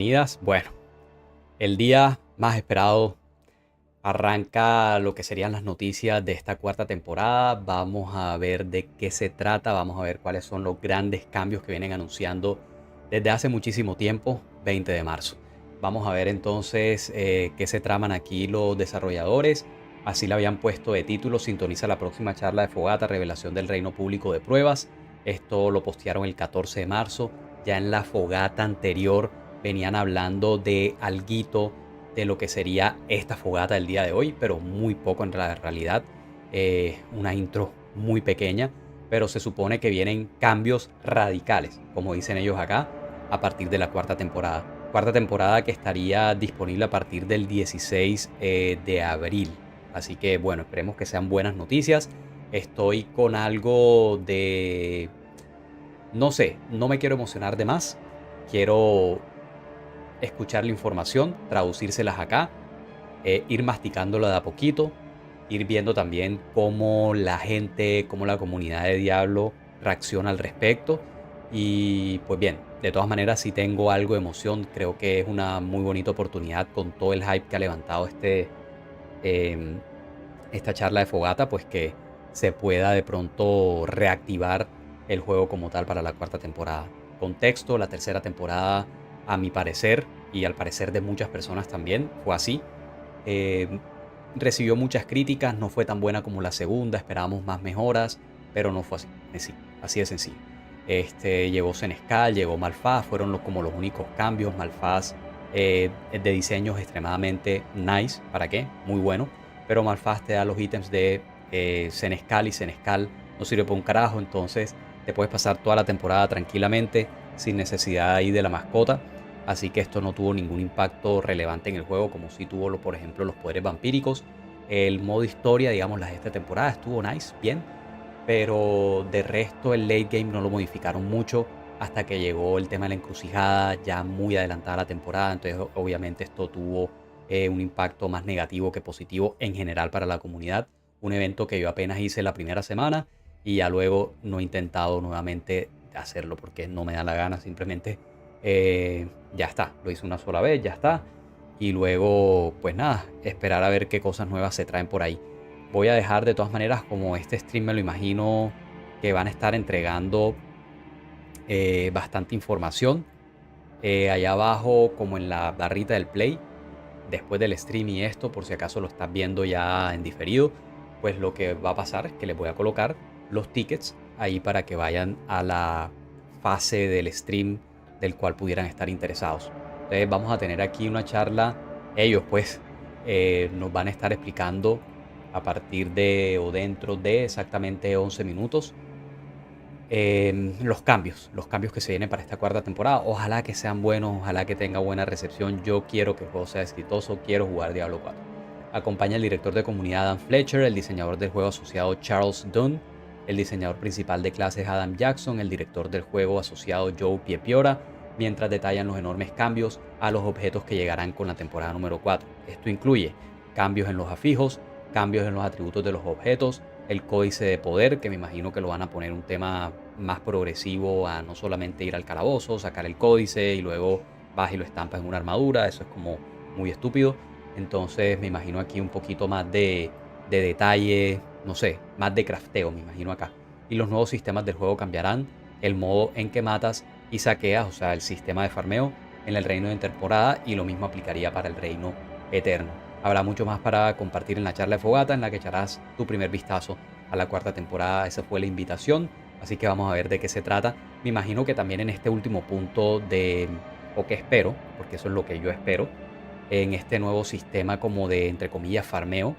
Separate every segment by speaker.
Speaker 1: Bienvenidas. Bueno, el día más esperado arranca lo que serían las noticias de esta cuarta temporada. Vamos a ver de qué se trata, vamos a ver cuáles son los grandes cambios que vienen anunciando desde hace muchísimo tiempo, 20 de marzo. Vamos a ver entonces qué se traman aquí los desarrolladores. Así le habían puesto de título: sintoniza la próxima charla de Fogata, revelación del reino público de pruebas. Esto lo postearon el 14 de marzo. Ya en la fogata anterior venían hablando de alguito de lo que sería esta fogata del día de hoy, pero muy poco en la realidad. Una intro muy pequeña, pero se supone que vienen cambios radicales, como dicen ellos acá, a partir de la cuarta temporada. Cuarta temporada que estaría disponible a partir del 16 de abril. Así que bueno, esperemos que sean buenas noticias. Estoy con algo de... No sé, no me quiero emocionar de más. Quiero escuchar la información, traducírselas acá, ir masticándola de a poquito, ir viendo también cómo la gente, cómo la comunidad de Diablo reacciona al respecto. Y pues bien, de todas maneras, si tengo algo de emoción, creo que es una muy bonita oportunidad con todo el hype que ha levantado em, esta charla de fogata, pues que se pueda de pronto reactivar el juego como tal para la cuarta temporada. Contexto: la tercera temporada, a mi parecer y al parecer de muchas personas también, fue así. Eh, Recibió muchas críticas, no fue tan buena como la segunda, esperábamos más mejoras, pero no fue así, así de sencillo. Llegó Senescal, llegó Malphas, fueron como los únicos cambios. Malphas de diseños extremadamente nice, ¿para qué? Muy bueno, pero Malphas te da los ítems de Senescal y Senescal no sirve para un carajo, entonces te puedes pasar toda la temporada tranquilamente sin necesidad ahí de la mascota. Así que esto no tuvo ningún impacto relevante en el juego, como si tuvo, por ejemplo, los poderes vampíricos. El modo historia, digamos, la de esta temporada estuvo nice, bien, pero de resto el late game no lo modificaron mucho hasta que llegó el tema de la encrucijada, ya muy adelantada la temporada. Entonces obviamente esto tuvo un impacto más negativo que positivo en general para la comunidad. Un evento que yo apenas hice la primera semana y ya luego no he intentado nuevamente hacerlo porque no me da la gana. Simplemente ya está, lo hice una sola vez, ya está. Y luego pues nada, esperar a ver qué cosas nuevas se traen por ahí. Voy a dejar de todas maneras, como este stream me lo imagino que van a estar entregando bastante información. Allá abajo, como en la barrita del play, después del stream y esto, por si acaso lo estás viendo ya en diferido, pues lo que va a pasar es que les voy a colocar los tickets ahí para que vayan a la fase del stream del cual pudieran estar interesados. Entonces vamos a tener aquí una charla. Ellos pues nos van a estar explicando a partir de o dentro de exactamente 11 minutos los cambios que se vienen para esta cuarta temporada. Ojalá que sean buenos, ojalá que tenga buena recepción. Yo quiero que el juego sea exitoso, quiero jugar Diablo 4. Acompaña el director de comunidad Dan Fletcher, el diseñador del juego asociado Charles Dunn, el diseñador principal de clases Adam Jackson, el director del juego asociado Joe Piepiora, mientras detallan los enormes cambios a los objetos que llegarán con la temporada número 4. Esto incluye cambios en los afijos, cambios en los atributos de los objetos, el códice de poder, que me imagino que lo van a poner un tema más progresivo a no solamente ir al calabozo, sacar el códice y luego vas y lo estampas en una armadura. Eso es como muy estúpido. Entonces me imagino aquí un poquito más de detalle, no sé, más de crafteo me imagino acá. Y los nuevos sistemas del juego cambiarán: el modo en que matas y saqueas, o sea, el sistema de farmeo en el reino de temporada, y lo mismo aplicaría para el reino eterno. Habrá mucho más para compartir en la charla de fogata, en la que echarás tu primer vistazo a la cuarta temporada. Esa fue la invitación, así que vamos a ver de qué se trata. Me imagino que también en este último punto o que espero, porque eso es lo que yo espero, en este nuevo sistema como de, entre comillas, farmeo,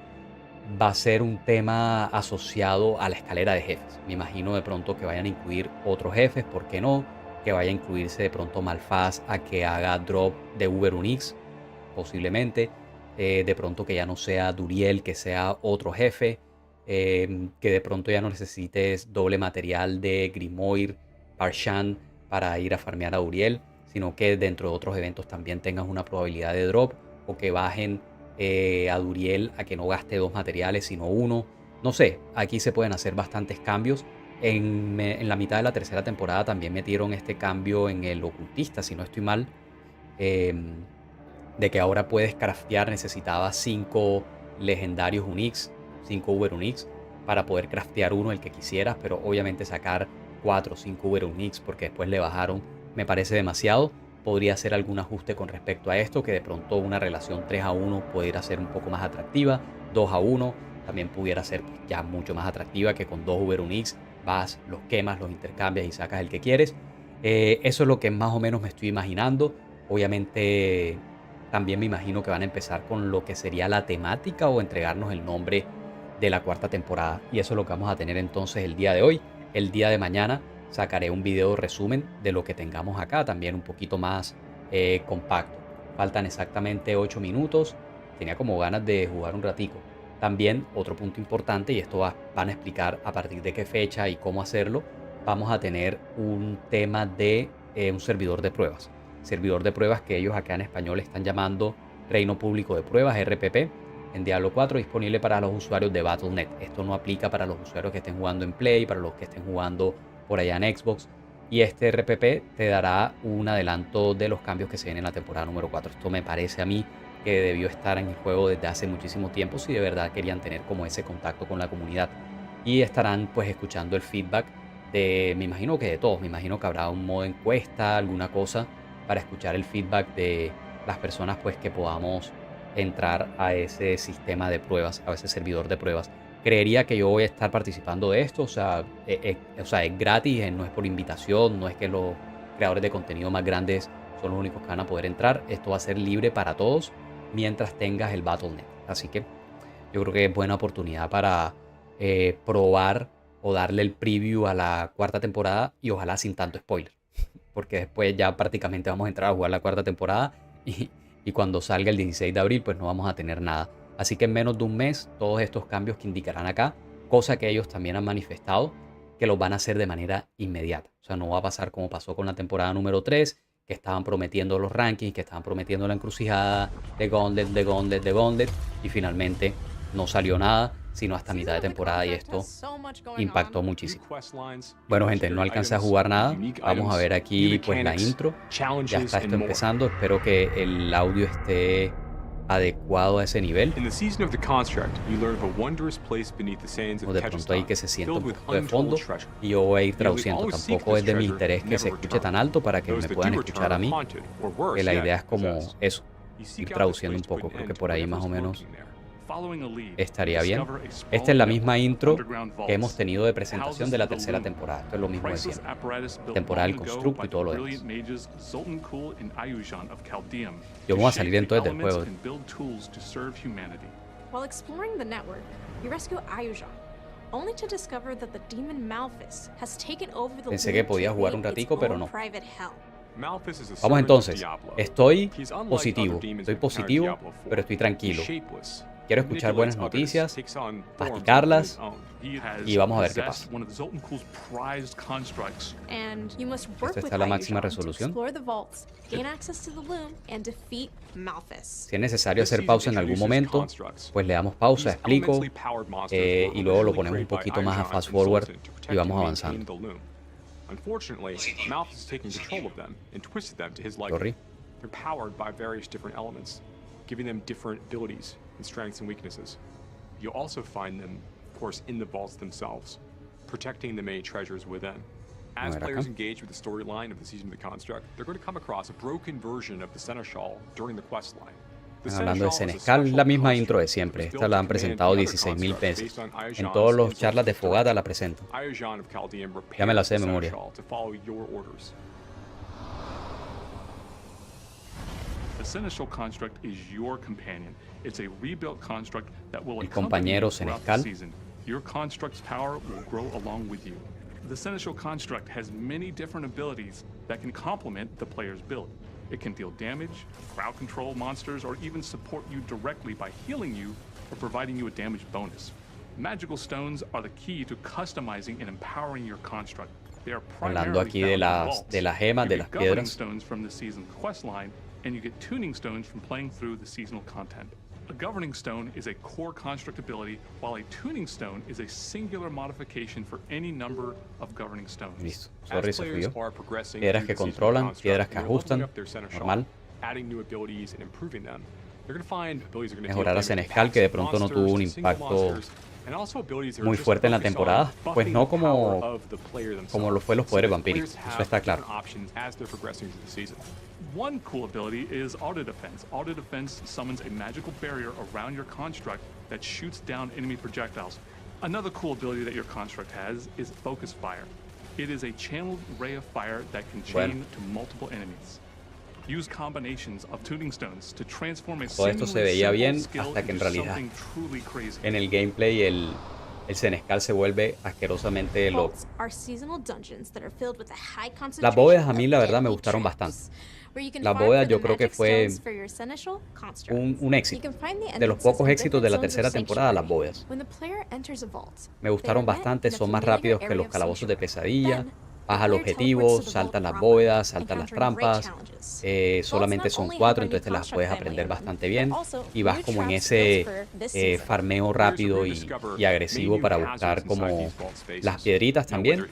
Speaker 1: va a ser un tema asociado a la escalera de jefes. Me imagino de pronto que vayan a incluir otros jefes, ¿por qué no? Que vaya a incluirse de pronto Malphas a que haga drop de Uber Unix, posiblemente. De pronto que ya no sea Duriel, que sea otro jefe. Que de pronto ya no necesites doble material de Grimoire, Parshan para ir a farmear a Duriel, sino que dentro de otros eventos también tengas una probabilidad de drop, o que bajen a Duriel a que no gaste dos materiales sino uno. No sé, aquí se pueden hacer bastantes cambios. En la mitad de la tercera temporada también metieron este cambio en el ocultista, si no estoy mal, de que ahora puedes craftear. Necesitaba 5 legendarios Unix, 5 Uber Unix, para poder craftear uno, el que quisieras, pero obviamente sacar 4 o 5 Uber Unix porque después le bajaron me parece demasiado. Podría hacer algún ajuste con respecto a esto, que de pronto una relación 3-1 pudiera ser un poco más atractiva, 2-1 también pudiera ser pues, ya mucho más atractiva, que con 2 Uber Unix vas, los quemas, los intercambias y sacas el que quieres. Eso es lo que más o menos me estoy imaginando. Obviamente también me imagino que van a empezar con lo que sería la temática o entregarnos el nombre de la 4ª temporada. Y eso es lo que vamos a tener entonces el día de hoy. El día de mañana sacaré un video resumen de lo que tengamos acá, también un poquito más compacto. Faltan exactamente 8 minutos. Tenía como ganas de jugar un ratico. También otro punto importante, y esto van a explicar a partir de qué fecha y cómo hacerlo. Vamos a tener un tema de un servidor de pruebas. Servidor de pruebas que ellos acá en español están llamando Reino Público de Pruebas, RPP, en Diablo 4, disponible para los usuarios de Battle.net. Esto no aplica para los usuarios que estén jugando en Play, para los que estén jugando por allá en Xbox. Y este RPP te dará un adelanto de los cambios que se vienen en la temporada número 4. Esto me parece a mí que debió estar en el juego desde hace muchísimo tiempo si de verdad querían tener como ese contacto con la comunidad. Y estarán pues escuchando el feedback de, me imagino que de todos, me imagino que habrá un modo encuesta, alguna cosa para escuchar el feedback de las personas pues que podamos entrar a ese sistema de pruebas, a ese servidor de pruebas. Creería que yo voy a estar participando de esto, o sea, es gratis, no es por invitación, no es que los creadores de contenido más grandes son los únicos que van a poder entrar. Esto va a ser libre para todos mientras tengas el Battle.net. Así que yo creo que es buena oportunidad para probar o darle el preview a la 4ª temporada y ojalá sin tanto spoiler. Porque después ya prácticamente vamos a entrar a jugar la 4ª temporada y cuando salga el 16 de abril pues no vamos a tener nada. Así que en menos de un mes todos estos cambios que indicarán acá, cosa que ellos también han manifestado, que los van a hacer de manera inmediata. O sea, no va a pasar como pasó con la temporada número 3, que estaban prometiendo los rankings, que estaban prometiendo la encrucijada de Gauntlet, y finalmente no salió nada, sino hasta mitad de temporada, y esto impactó muchísimo. Bueno, gente, no alcancé a jugar nada. Vamos a ver aquí pues la intro. Ya está esto empezando. Espero que el audio esté adecuado a ese nivel. O de pronto ahí que se sienta un poco de fondo y yo voy a ir traduciendo. Tampoco es de mi interés que se escuche tan alto para que me puedan escuchar a mí, que la idea es como eso, ir traduciendo un poco. Creo que por ahí más o menos estaría bien. Esta es la misma intro que hemos tenido de presentación de la 3ª temporada. Esto es lo mismo de siempre. Temporada del constructo y todo lo demás. Yo voy a salir entonces del juego.
Speaker 2: While exploring the network, you rescue Ayujan, only to discover that the demon Malphus has taken over the
Speaker 1: Pensé que podía jugar un ratico, pero no.
Speaker 2: private hell.
Speaker 1: Vamos entonces. Estoy positivo, pero estoy tranquilo. Quiero escuchar buenas noticias, masticarlas y vamos a ver qué pasa. Esta está la máxima resolución. Si es necesario hacer pausa en algún momento, pues le damos pausa, explico, y luego lo ponemos un poquito más a fast forward y vamos avanzando.
Speaker 3: Unfortunately, Malphus has taken control of them and twisted them to his liking.
Speaker 1: Sorry.
Speaker 3: They're powered by various different elements, giving them different abilities and strengths and weaknesses. You'll also find them, of course, in the vaults themselves, protecting the many treasures within. As players engage with the storyline of the Season of the Construct, they're going to come across a broken version of the Seneschal during the questline.
Speaker 1: Están hablando de Seneschal, la misma intro de siempre. Esta la han presentado 16.000 veces. En todos los charlas de fogata la presentan. Ya me la sé de memoria. El compañero Seneschal.
Speaker 4: The Seneschal Construct has many different abilities that can complement the player's build. It can deal damage, crowd control monsters, or even support you directly by healing you or providing you a damage bonus. Magical stones are the key to customizing and empowering your construct. They are
Speaker 1: Hablando aquí de las gemas, de las piedras.
Speaker 4: Stones from the season quest line, and you get tuning stones from playing through the seasonal content. A governing stone is a core construct ability, while a tuning stone is a singular modification for any number of governing stones.
Speaker 1: Listo. Sorry, se frío. Piedras que controlan, piedras que ajustan. Normal.
Speaker 3: adding new abilities and improving them. They're going to find abilities that are going to
Speaker 1: Mejorar a Senescal, que de pronto no tuvo un impacto muy fuerte en la temporada, pues no como lo fue los poderes vampíricos, eso está claro.
Speaker 4: One cool ability is auto defense. Auto defense summons a magical barrier around your construct that shoots down enemy projectiles. Another cool ability that your construct has is focus fire. It is a channeled ray of fire that can chain to multiple enemies. Use combinations of tuning stones to transform a
Speaker 1: Todo esto se veía bien hasta que en realidad en el gameplay el Senescal se vuelve asquerosamente loco. Las bóvedas a mí la verdad me gustaron bastante. Las bóvedas yo creo que fue un éxito. De los pocos éxitos de la tercera temporada, las bóvedas. Me gustaron bastante, son más rápidos que los calabozos de pesadilla. Vas al objetivo, saltas las bóvedas, saltas las trampas. Solamente son 4, entonces te las puedes aprender bastante bien. Y vas como en ese farmeo rápido y agresivo para buscar como las piedritas también.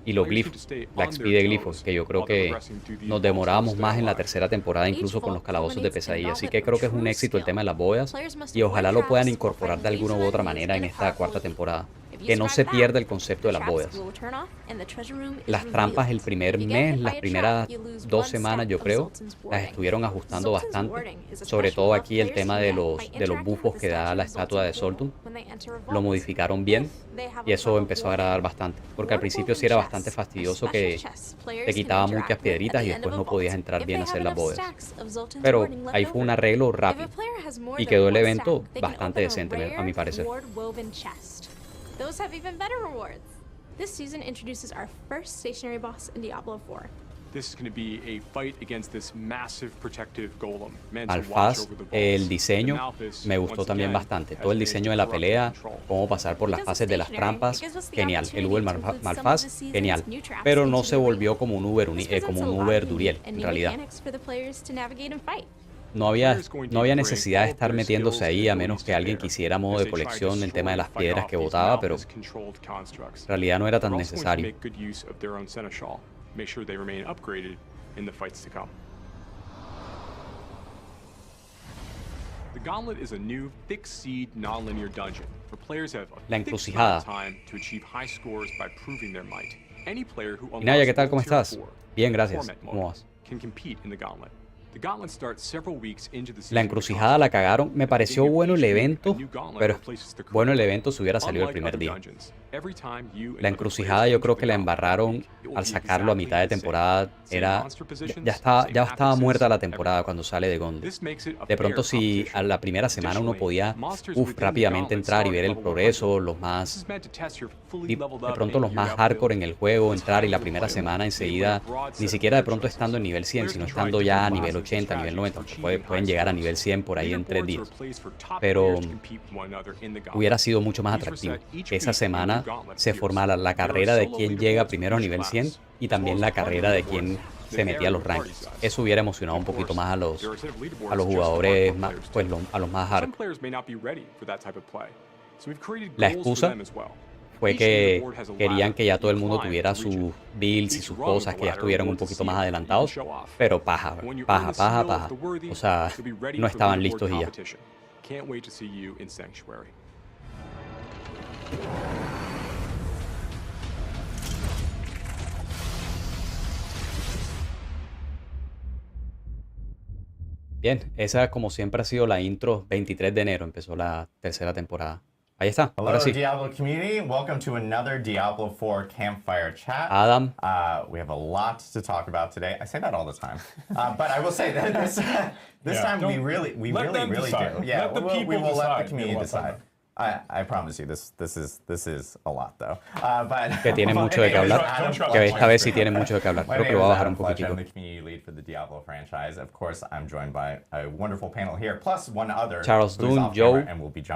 Speaker 1: Y los glifos, la XP de glifos, que yo creo que nos demorábamos más en la tercera temporada, incluso con los calabozos de pesadilla. Así que creo que es un éxito el tema de las bóvedas y ojalá lo puedan incorporar de alguna u otra manera en esta cuarta temporada. Que no se pierda el concepto de las bóvedas. Las trampas el primer mes, las primeras 2 semanas yo creo, las estuvieron ajustando bastante. Sobre todo aquí el tema de los bufos que da la estatua de Soltun. Lo modificaron bien y eso empezó a agradar bastante. Porque al principio sí era bastante fastidioso que te quitaba muchas piedritas y después no podías entrar bien a hacer las bóvedas. Pero ahí fue un arreglo rápido y quedó el evento bastante decente a mi parecer.
Speaker 2: Those have even better rewards. This season introduces our first stationary boss in Diablo IV.
Speaker 3: This is going to be a fight against this massive protective golem.
Speaker 1: Malphas, el diseño me gustó también bastante. Todo el diseño de la pelea, cómo pasar por las fases de las trampas, genial. El Uber Malphas, genial. Pero no se volvió como un Uber Duriel, en realidad. No había necesidad de estar metiéndose ahí a menos que alguien quisiera modo de colección el tema de las piedras que botaba, pero en realidad no era tan necesario. La encrucijada. Inaya, ¿qué tal? ¿Cómo estás? Bien, gracias. ¿Cómo vas? La encrucijada la cagaron. Me pareció bueno el evento, pero bueno el evento si hubiera salido el primer día. La encrucijada yo creo que la embarraron al sacarlo a mitad de temporada. Ya estaba muerta la temporada cuando sale de Gondi. De pronto si a la primera semana uno podía rápidamente entrar y ver el progreso, de pronto los más hardcore en el juego, entrar y la primera semana enseguida, ni siquiera de pronto estando en nivel 100, sino estando ya a nivel 80, nivel 90, pueden llegar a nivel 100 por ahí en 3 días. Pero hubiera sido mucho más atractivo. Esa semana se forma la carrera de quién llega primero a nivel 100 y también la carrera de quién se metía a los rankings. Eso hubiera emocionado un poquito más a los jugadores, a los más hardcore. La excusa fue que querían que ya todo el mundo tuviera sus builds y sus cosas, que ya estuvieran un poquito más adelantados, pero paja. O sea, no estaban listos y ya. Bien, esa como siempre ha sido la intro. 23 de enero empezó la tercera temporada. Ahí está, ahora sí.
Speaker 5: Diablo community, welcome to another Diablo 4 campfire chat.
Speaker 1: Adam.
Speaker 5: We have a lot to talk about today. I say that all the time, but I will say that this time we really do. Yeah, we will let the community decide. I promise you, this is a lot though.
Speaker 1: Que tiene mucho de qué hablar. Que esta vez sí tiene mucho de qué hablar. Creo que lo va a bajar un poquitico.
Speaker 5: I'm the community lead for the Diablo franchise. Of course, I'm joined by a wonderful panel here, plus one other.
Speaker 1: Charles Dunn, Joe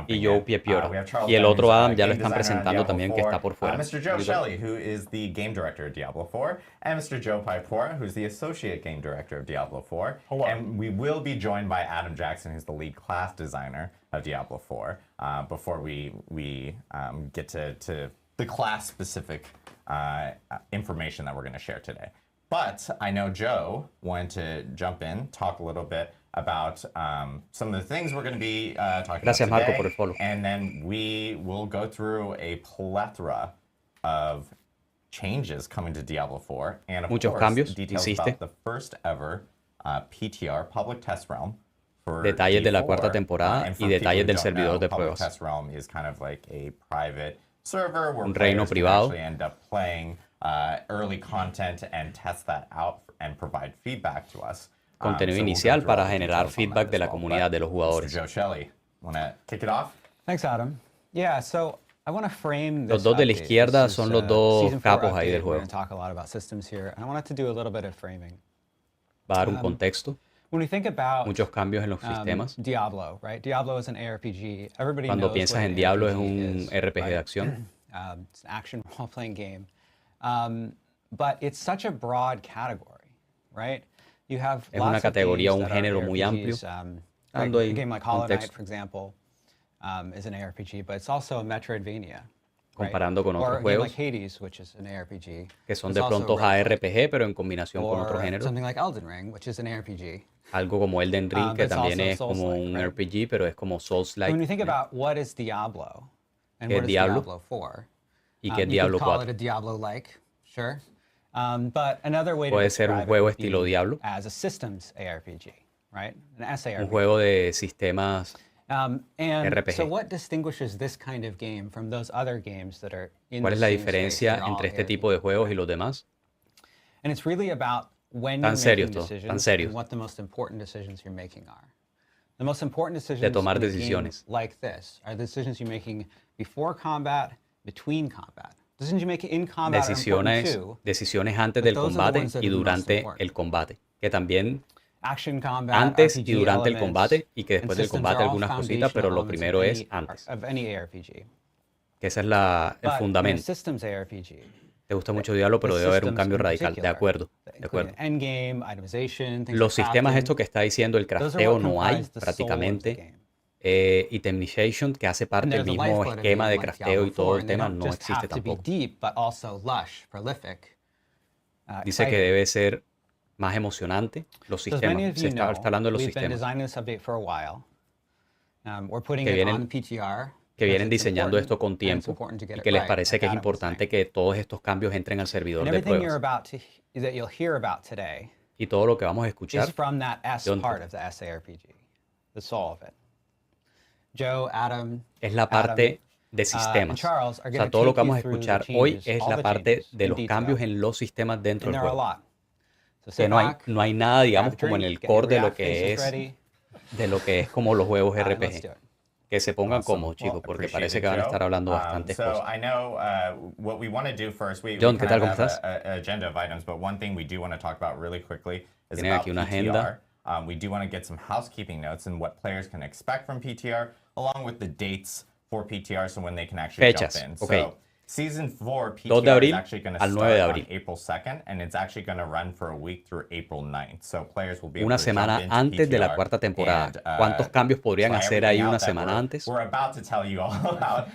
Speaker 1: y Joe Piepiora. Y el otro Adam ya lo están presentando también, que está por fuera.
Speaker 5: Mr. Joe Shelley, who is the game director of Diablo 4, and Mr. Joe Piepora, who's the associate game director of Diablo 4. Hello. And we will be joined by Adam Jackson, who's the lead class designer of Diablo 4, before we get to the class-specific information that we're going to share today. But I know Joe wanted to jump in, talk a little bit about some of the things we're going to be talking
Speaker 1: Gracias,
Speaker 5: about today,
Speaker 1: Marco, por el follow.
Speaker 5: and then we will go through a plethora of changes coming to Diablo 4, and of
Speaker 1: Muchos
Speaker 5: course,
Speaker 1: cambios,
Speaker 5: details
Speaker 1: insiste.
Speaker 5: about the first ever PTR, Public Test Realm, for
Speaker 1: Detalles de la
Speaker 5: D4.
Speaker 1: cuarta temporada
Speaker 5: And
Speaker 1: y
Speaker 5: for people
Speaker 1: detalles
Speaker 5: who
Speaker 1: del
Speaker 5: don't
Speaker 1: servidor
Speaker 5: know,
Speaker 1: de
Speaker 5: Public
Speaker 1: pruebas.
Speaker 5: Test Realm is kind of like a private server where
Speaker 1: Un reino
Speaker 5: players can
Speaker 1: privado.
Speaker 5: actually end up playing early content and test that out and provide feedback to us.
Speaker 1: Contenido
Speaker 5: So we'll go
Speaker 1: inicial
Speaker 5: through
Speaker 1: para
Speaker 5: all the
Speaker 1: generar
Speaker 5: details on
Speaker 1: feedback
Speaker 5: that
Speaker 1: de
Speaker 5: as
Speaker 1: la
Speaker 5: well.
Speaker 1: comunidad
Speaker 5: But
Speaker 1: de los
Speaker 5: Mr.
Speaker 1: jugadores.
Speaker 5: Joe Shelley, want to kick it off?
Speaker 6: Thanks, Adam. Yeah, so I want to frame
Speaker 1: Los
Speaker 6: this
Speaker 1: dos de la
Speaker 6: update.
Speaker 1: izquierda
Speaker 6: This is,
Speaker 1: son los dos
Speaker 6: season 4
Speaker 1: capos ahí del
Speaker 6: update. We're
Speaker 1: juego.
Speaker 6: going to talk a lot about systems here, and I wanted to do a little bit of framing.
Speaker 1: Va a dar un contexto,
Speaker 6: When we think about
Speaker 1: muchos cambios en los sistemas.
Speaker 6: Diablo, right? Diablo is an ARPG. Everybody
Speaker 1: Cuando
Speaker 6: knows
Speaker 1: piensas
Speaker 6: what
Speaker 1: en
Speaker 6: an
Speaker 1: Diablo es
Speaker 6: ARPG
Speaker 1: un
Speaker 6: is,
Speaker 1: RPG de
Speaker 6: right?
Speaker 1: acción,
Speaker 6: It's an action role-playing game. But it's such a broad category, right? You have
Speaker 1: Es una
Speaker 6: lots of
Speaker 1: categoría,
Speaker 6: games
Speaker 1: un
Speaker 6: that are
Speaker 1: género muy amplio.
Speaker 6: ARPGs,
Speaker 1: Dando
Speaker 6: a
Speaker 1: ahí
Speaker 6: game like Hollow Knight,
Speaker 1: contexto.
Speaker 6: for example, is an ARPG, but it's also a Metroidvania. Right?
Speaker 1: Comparando con
Speaker 6: Or
Speaker 1: otros
Speaker 6: a game
Speaker 1: juegos
Speaker 6: like Hades, which is an ARPG.
Speaker 1: que son
Speaker 6: It's
Speaker 1: de
Speaker 6: also
Speaker 1: pronto
Speaker 6: roguelike.
Speaker 1: JRPG, pero en combinación con otro
Speaker 6: Or
Speaker 1: género.
Speaker 6: something like Elden Ring, which is an ARPG.
Speaker 1: Algo como Elden Ring,
Speaker 6: But
Speaker 1: que
Speaker 6: it's
Speaker 1: también
Speaker 6: also
Speaker 1: es como
Speaker 6: Souls-like,
Speaker 1: un
Speaker 6: right?
Speaker 1: RPG, pero es como
Speaker 6: So when
Speaker 1: Souls-like.
Speaker 6: you think about what is Diablo and
Speaker 1: ¿Qué
Speaker 6: what
Speaker 1: es
Speaker 6: is
Speaker 1: Diablo?
Speaker 6: Diablo 4,
Speaker 1: ¿Y qué es
Speaker 6: you
Speaker 1: Diablo
Speaker 6: could call
Speaker 1: 4?
Speaker 6: it a Diablo-like, sure. But another way to
Speaker 1: Puede ser un
Speaker 6: describe it
Speaker 1: juego
Speaker 6: would be
Speaker 1: estilo Diablo.
Speaker 6: as a systems ARPG, right? An
Speaker 1: Un
Speaker 6: SARPG.
Speaker 1: juego de sistemas.
Speaker 6: And
Speaker 1: RPG.
Speaker 6: so what distinguishes this kind of game from those other games that are in
Speaker 1: ¿Cuál
Speaker 6: the
Speaker 1: es la
Speaker 6: same space?
Speaker 1: diferencia
Speaker 6: They're all
Speaker 1: entre este tipo de
Speaker 6: ARPG,
Speaker 1: juegos y
Speaker 6: right?
Speaker 1: los demás?
Speaker 6: And it's really about when
Speaker 1: Tan
Speaker 6: you're
Speaker 1: serios
Speaker 6: making
Speaker 1: todos, tan
Speaker 6: decisions
Speaker 1: serios.
Speaker 6: and what the most important decisions you're making are. The most important decisions
Speaker 1: De tomar
Speaker 6: in a game
Speaker 1: decisiones.
Speaker 6: like this are the decisions you're making before combat, between combat. Decisions you make in combat are important too.
Speaker 1: Decisiones antes
Speaker 6: but
Speaker 1: del
Speaker 6: those are the
Speaker 1: combate
Speaker 6: ones that
Speaker 1: y
Speaker 6: are the most
Speaker 1: durante
Speaker 6: important.
Speaker 1: el combate. Que también
Speaker 6: Action combat,
Speaker 1: antes y
Speaker 6: RPG
Speaker 1: durante el
Speaker 6: elements,
Speaker 1: combate y que
Speaker 6: and
Speaker 1: después del
Speaker 6: systems
Speaker 1: combate
Speaker 6: are all
Speaker 1: algunas cositas, pero
Speaker 6: foundational
Speaker 1: lo
Speaker 6: elements
Speaker 1: primero
Speaker 6: of
Speaker 1: es
Speaker 6: any-
Speaker 1: antes.
Speaker 6: of any ARPG.
Speaker 1: Que ese es el
Speaker 6: But in a
Speaker 1: fundamento.
Speaker 6: systems ARPG,
Speaker 1: Te gusta mucho Diablo, pero
Speaker 6: the
Speaker 1: debe haber un
Speaker 6: systems
Speaker 1: cambio
Speaker 6: in
Speaker 1: radical. De
Speaker 6: particular,
Speaker 1: acuerdo, de
Speaker 6: including
Speaker 1: acuerdo.
Speaker 6: endgame, itemization, things
Speaker 1: Los
Speaker 6: like
Speaker 1: sistemas,
Speaker 6: crafting,
Speaker 1: esto que está diciendo, el
Speaker 6: those are
Speaker 1: crafteo
Speaker 6: what
Speaker 1: no hay
Speaker 6: comprise the soul of the
Speaker 1: prácticamente.
Speaker 6: game.
Speaker 1: Itemization, que hace parte
Speaker 6: And
Speaker 1: del
Speaker 6: they're the
Speaker 1: mismo
Speaker 6: lifeblood of a
Speaker 1: esquema
Speaker 6: game
Speaker 1: de
Speaker 6: like
Speaker 1: crafteo
Speaker 6: Diablo
Speaker 1: y todo
Speaker 6: 4,
Speaker 1: el
Speaker 6: and they
Speaker 1: tema,
Speaker 6: don't
Speaker 1: no
Speaker 6: just
Speaker 1: existe
Speaker 6: have to be
Speaker 1: tampoco.
Speaker 6: deep, but also lush, prolific.
Speaker 1: Dice que debe ser más emocionante los
Speaker 6: So as many
Speaker 1: sistemas.
Speaker 6: of
Speaker 1: Se
Speaker 6: you
Speaker 1: está
Speaker 6: know,
Speaker 1: hablando de los
Speaker 6: we've been
Speaker 1: sistemas
Speaker 6: designing this update for a while. We're putting
Speaker 1: Que
Speaker 6: it
Speaker 1: vienen-
Speaker 6: on PTR.
Speaker 1: que
Speaker 6: because
Speaker 1: vienen
Speaker 6: it's
Speaker 1: diseñando
Speaker 6: important,
Speaker 1: esto con
Speaker 6: and it's
Speaker 1: tiempo
Speaker 6: important to get
Speaker 1: y
Speaker 6: it
Speaker 1: que les
Speaker 6: right,
Speaker 1: parece
Speaker 6: like
Speaker 1: que es
Speaker 6: Adam was
Speaker 1: importante
Speaker 6: saying.
Speaker 1: que todos estos cambios entren al servidor
Speaker 6: And
Speaker 1: de
Speaker 6: everything you're
Speaker 1: pruebas.
Speaker 6: that you'll hear about today
Speaker 1: Y todo lo que vamos a
Speaker 6: is
Speaker 1: escuchar
Speaker 6: from that S
Speaker 1: ¿de dónde?
Speaker 6: part of the SARPG, the soul of it. Joe, Adam,
Speaker 1: es la parte de
Speaker 6: and
Speaker 1: sistemas.
Speaker 6: Charles are
Speaker 1: O
Speaker 6: gonna
Speaker 1: sea, todo lo que
Speaker 6: take you
Speaker 1: vamos a
Speaker 6: through the
Speaker 1: escuchar hoy
Speaker 6: changes,
Speaker 1: es
Speaker 6: all
Speaker 1: la
Speaker 6: the
Speaker 1: parte
Speaker 6: changes
Speaker 1: de
Speaker 6: in
Speaker 1: los
Speaker 6: detail.
Speaker 1: cambios en los sistemas dentro
Speaker 6: And
Speaker 1: del
Speaker 6: there are a
Speaker 1: juego.
Speaker 6: lot. So
Speaker 1: Que
Speaker 6: sit back,
Speaker 1: no hay nada, digamos,
Speaker 6: grab a
Speaker 1: como en
Speaker 6: drink,
Speaker 1: el
Speaker 6: get
Speaker 1: core
Speaker 6: your
Speaker 1: de lo
Speaker 6: react
Speaker 1: que
Speaker 6: faces
Speaker 1: es
Speaker 6: ready.
Speaker 1: como los juegos
Speaker 6: Let's
Speaker 1: RPG.
Speaker 6: do it.
Speaker 1: Que se pongan
Speaker 5: Awesome.
Speaker 1: cómodos, chicos,
Speaker 5: Well,
Speaker 1: porque
Speaker 5: appreciate
Speaker 1: parece
Speaker 5: it,
Speaker 1: que van a
Speaker 5: Joe.
Speaker 1: estar hablando bastantes
Speaker 5: So
Speaker 1: cosas.
Speaker 5: I know what we want to do first. We
Speaker 1: John, ¿qué
Speaker 5: kind
Speaker 1: tal?
Speaker 5: of
Speaker 1: ¿Cómo
Speaker 5: have
Speaker 1: estás?
Speaker 5: a agenda of items, but one thing we do want to talk about really quickly is
Speaker 1: Tienen
Speaker 5: about
Speaker 1: aquí una
Speaker 5: PTR.
Speaker 1: agenda.
Speaker 5: We do want to get some housekeeping notes and what players can expect from PTR, along with the dates for PTR, so when they can actually
Speaker 1: Fechas,
Speaker 5: jump in.
Speaker 1: okay.
Speaker 5: So Season 4
Speaker 1: 2 de
Speaker 5: PTR is
Speaker 1: abril
Speaker 5: actually going to
Speaker 1: al 9 de
Speaker 5: start on
Speaker 1: abril.
Speaker 5: April 2nd, and it's actually going to run for a week through April 9th. So players will be able
Speaker 1: Una
Speaker 5: to jump
Speaker 1: semana
Speaker 5: into
Speaker 1: antes de la
Speaker 5: PTR
Speaker 1: cuarta temporada.
Speaker 5: and,
Speaker 1: ¿Cuántos cambios podrían
Speaker 5: try
Speaker 1: hacer
Speaker 5: everything
Speaker 1: ahí
Speaker 5: out
Speaker 1: una
Speaker 5: that
Speaker 1: semana antes?
Speaker 5: we're about to tell you all about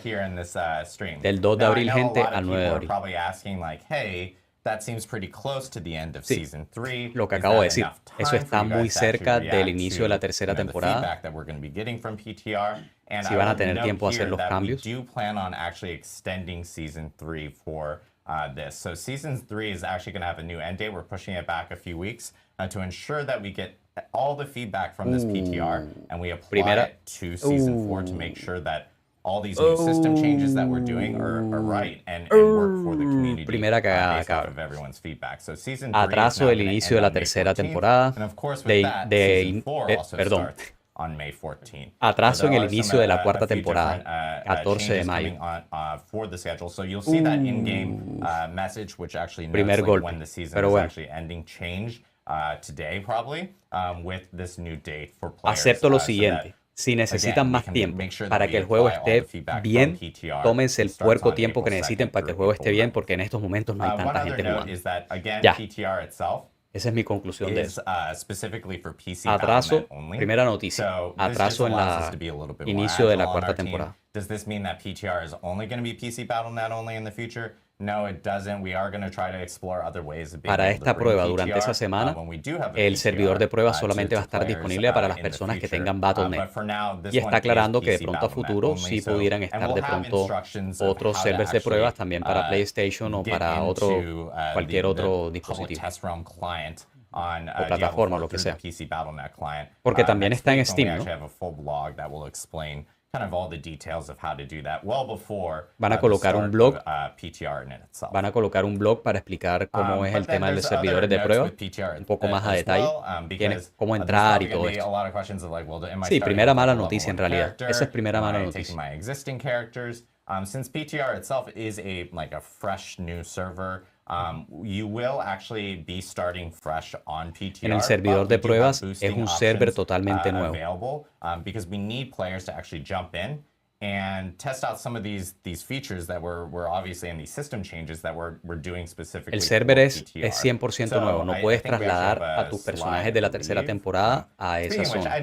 Speaker 5: here in this stream.
Speaker 1: Del 2 de
Speaker 5: Now, I
Speaker 1: abril,
Speaker 5: know a
Speaker 1: gente,
Speaker 5: lot of
Speaker 1: al 9 de
Speaker 5: people are
Speaker 1: abril.
Speaker 5: probably asking like, hey, that seems pretty close to the end of
Speaker 1: Sí,
Speaker 5: season 3.
Speaker 1: lo que
Speaker 5: Is
Speaker 1: acabo de
Speaker 5: that
Speaker 1: decir.
Speaker 5: enough
Speaker 1: Eso
Speaker 5: time
Speaker 1: está
Speaker 5: for you
Speaker 1: muy
Speaker 5: guys to actually
Speaker 1: cerca del
Speaker 5: react
Speaker 1: inicio de la tercera
Speaker 5: to, the
Speaker 1: temporada.
Speaker 5: feedback that we're going to be getting from PTR? And
Speaker 1: Si
Speaker 5: I
Speaker 1: van a
Speaker 5: will
Speaker 1: tener
Speaker 5: note
Speaker 1: tiempo a hacer
Speaker 5: here
Speaker 1: los
Speaker 5: that
Speaker 1: cambios.
Speaker 5: we do plan on actually extending season 3 for this. So season 3 is actually going to have a new end date. We're pushing it back a few weeks to ensure that we get all the feedback from this PTR and we apply it to season 4 to make sure that all these new system changes that we're doing are right and work for the community
Speaker 1: Primera cagada,
Speaker 5: based off
Speaker 1: cabrón.
Speaker 5: of everyone's feedback. So season 3 is
Speaker 1: Atraso
Speaker 5: now
Speaker 1: del
Speaker 5: gonna
Speaker 1: inicio de
Speaker 5: end
Speaker 1: la
Speaker 5: on May
Speaker 1: tercera
Speaker 5: 14th.
Speaker 1: temporada.
Speaker 5: And of course with that, season 4 also
Speaker 1: perdón.
Speaker 5: starts on May 14th.
Speaker 1: Atraso en
Speaker 5: There
Speaker 1: el
Speaker 5: are some,
Speaker 1: inicio de la
Speaker 5: a
Speaker 1: cuarta
Speaker 5: few
Speaker 1: temporada,
Speaker 5: different,
Speaker 1: 14 de
Speaker 5: changes
Speaker 1: mayo.
Speaker 5: coming on, for the schedule. So you'll see that in-game message, which actually knows
Speaker 1: Primer
Speaker 5: like,
Speaker 1: golpe.
Speaker 5: when the season
Speaker 1: Pero
Speaker 5: is
Speaker 1: bueno.
Speaker 5: actually ending, change today probably with this new date for players.
Speaker 1: Acepto lo
Speaker 5: so that,
Speaker 1: siguiente. Si necesitan
Speaker 5: again, we
Speaker 1: más
Speaker 5: can
Speaker 1: tiempo
Speaker 5: make sure that
Speaker 1: para
Speaker 5: we
Speaker 1: que el juego
Speaker 5: apply all the
Speaker 1: esté
Speaker 5: feedback from
Speaker 1: bien,
Speaker 5: PTR.
Speaker 1: tómense el
Speaker 5: It starts
Speaker 1: puerco
Speaker 5: on
Speaker 1: tiempo que
Speaker 5: April
Speaker 1: necesiten
Speaker 5: 2nd
Speaker 1: para que el
Speaker 5: through
Speaker 1: juego esté
Speaker 5: April
Speaker 1: bien,
Speaker 5: 9th.
Speaker 1: porque en estos momentos no hay
Speaker 5: One
Speaker 1: tanta
Speaker 5: other
Speaker 1: gente
Speaker 5: note
Speaker 1: jugando.
Speaker 5: is that again,
Speaker 1: Ya.
Speaker 5: PTR itself
Speaker 1: Esa es mi conclusión de
Speaker 5: is
Speaker 1: eso.
Speaker 5: specifically for PC
Speaker 1: Atraso,
Speaker 5: Battle.net only.
Speaker 1: primera noticia.
Speaker 5: So this
Speaker 1: Atraso
Speaker 5: just
Speaker 1: en
Speaker 5: allows
Speaker 1: la
Speaker 5: us to be a little bit more
Speaker 1: inicio de la
Speaker 5: agile on
Speaker 1: cuarta
Speaker 5: our team.
Speaker 1: temporada.
Speaker 5: Does this mean that PTR is only going to be PC Battle.net only in the future?
Speaker 1: Para esta prueba durante esa semana, el servidor de prueba solamente va a estar disponible para las personas que tengan Battle.net. Y está aclarando que de pronto a futuro sí pudieran estar de pronto otros servers de pruebas también para PlayStation o para cualquier otro dispositivo o plataforma, lo que sea. Porque también está en Steam, ¿no? Van a colocar un blog. Van a colocar un blog para explicar cómo es el tema de los servidores de prueba, un poco más a detalle, cómo entrar y todo esto. Sí, primera mala noticia en realidad. Esa es primera mala noticia.
Speaker 5: Since PTR itself is a fresh new server, you will actually be starting fresh on PTR.
Speaker 1: En el servidor de pruebas es un server totalmente nuevo.
Speaker 5: Because we need players to actually jump in and test out some of these features that we're obviously in these system changes that we're doing specifically.
Speaker 1: El server es 100% nuevo. No puedes trasladar a tus personajes de la tercera temporada a esa zona.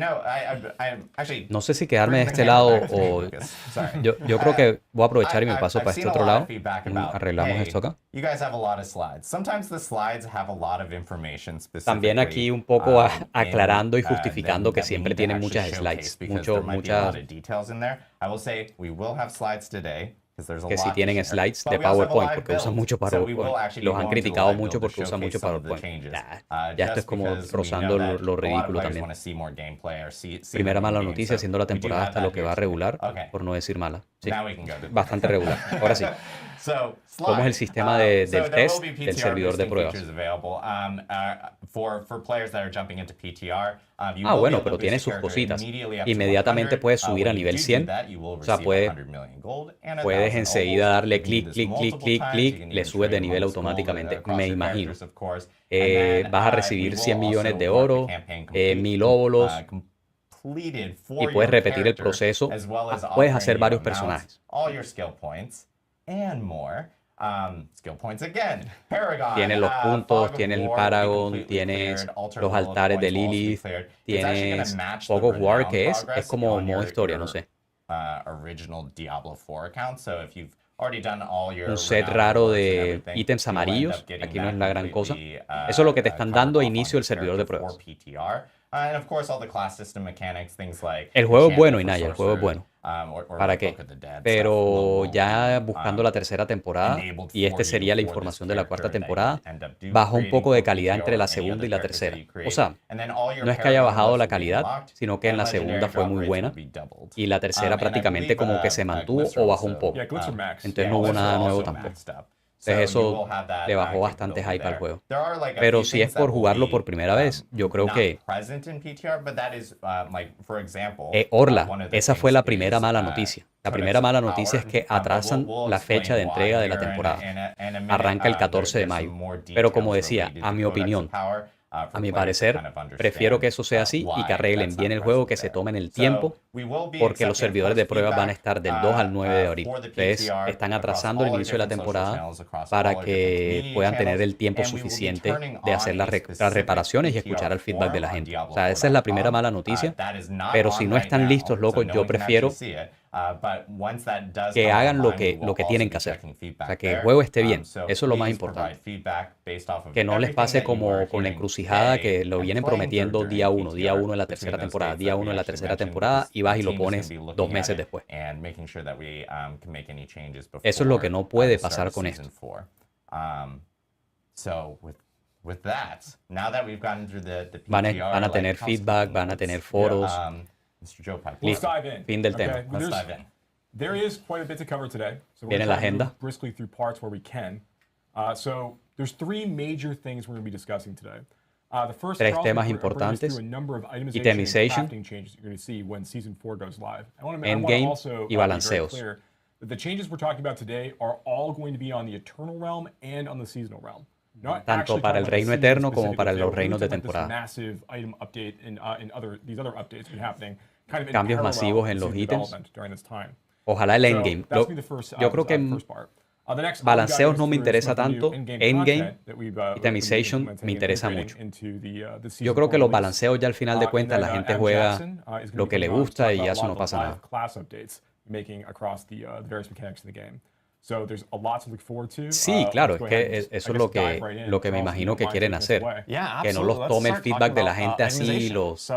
Speaker 1: No sé si quedarme de este lado o... Yo creo que voy a aprovechar y me paso para este otro lado. Arreglamos esto acá. También aquí un poco aclarando y justificando que siempre tienen muchas slides. Muchas... que si tienen slides de PowerPoint porque usan mucho PowerPoint. Los han criticado mucho porque usan mucho PowerPoint. Ya esto es como rozando lo ridículo también. Primera mala noticia, siendo la temporada hasta lo que va a regular, por no decir mala. Sí, bastante regular. Ahora sí. ¿Cómo es el sistema del test del servidor de pruebas? Bueno, pero tiene sus cositas. Inmediatamente puedes subir a nivel 100. O sea, puedes enseguida darle clic, clic, clic, clic, clic. Le subes de nivel automáticamente, me imagino. Vas a recibir 100 millones de oro, 1000 óvulos. Y puedes repetir el proceso. Puedes hacer varios personajes. Tienes los puntos, tienes el Paragon, tienes los altares de Lilith, tienes Fog of War, que es como modo historia, no sé. Un set raro de ítems amarillos, aquí no es la gran cosa. Eso es lo que te están dando a inicio del servidor de pruebas. El juego es bueno, Inaya, el juego es bueno. ¿Para qué? Pero ya buscando la tercera temporada, y este sería la información de la cuarta temporada, bajó un poco de calidad entre la segunda y la tercera. O sea, no es que haya bajado la calidad, sino que en la segunda fue muy buena, y la tercera prácticamente como que se mantuvo o bajó un poco. Entonces no hubo nada nuevo tampoco. Entonces eso le bajó bastante hype al juego. Pero si es por jugarlo por primera vez, yo creo que... Orla, esa fue la primera mala noticia. La primera mala noticia es que atrasan la fecha de entrega de la temporada. Arranca el 14 de mayo. Pero como decía, a mi opinión, a mi parecer, prefiero que eso sea así y que arreglen bien el juego, que se tomen el tiempo, porque los servidores de pruebas van a estar del 2 al 9 de abril. Entonces, están atrasando el inicio de la temporada para que puedan tener el tiempo suficiente de hacer las reparaciones y escuchar el feedback de la gente. O sea, esa es la primera mala noticia, pero si no están listos, locos, yo prefiero que hagan lo que tienen que hacer. O sea, que el juego esté bien. Eso es lo más importante. Que no les pase como con la encrucijada, que lo vienen prometiendo día 1 de la tercera temporada, día 1 de la tercera temporada, y vas y lo pones 2 meses después. Eso es lo que no puede pasar con esto. Van a tener feedback, van a tener foros. Listo, fin del tema.
Speaker 3: There is quite a bit to cover today. So
Speaker 1: Viene la agenda.
Speaker 3: Briskly through parts where we can. So there's 3 major things we're going to be discussing today. The first,
Speaker 1: 3 temas importantes: itemization, endgame y balanceos.
Speaker 3: The changes we're talking about today are all going to be on the Eternal Realm and on the Seasonal Realm.
Speaker 1: Tanto para el reino eterno como para los reinos de temporada. Cambios masivos en los ítems. Ojalá el endgame. Yo creo que balanceos no me interesa tanto. Endgame, itemization me interesa mucho. Yo creo que los balanceos ya al final de cuentas la gente juega lo que le gusta y ya eso no pasa nada. Sí, claro, es que eso es lo que me imagino que quieren hacer. Que no los tome el feedback de la gente así y los...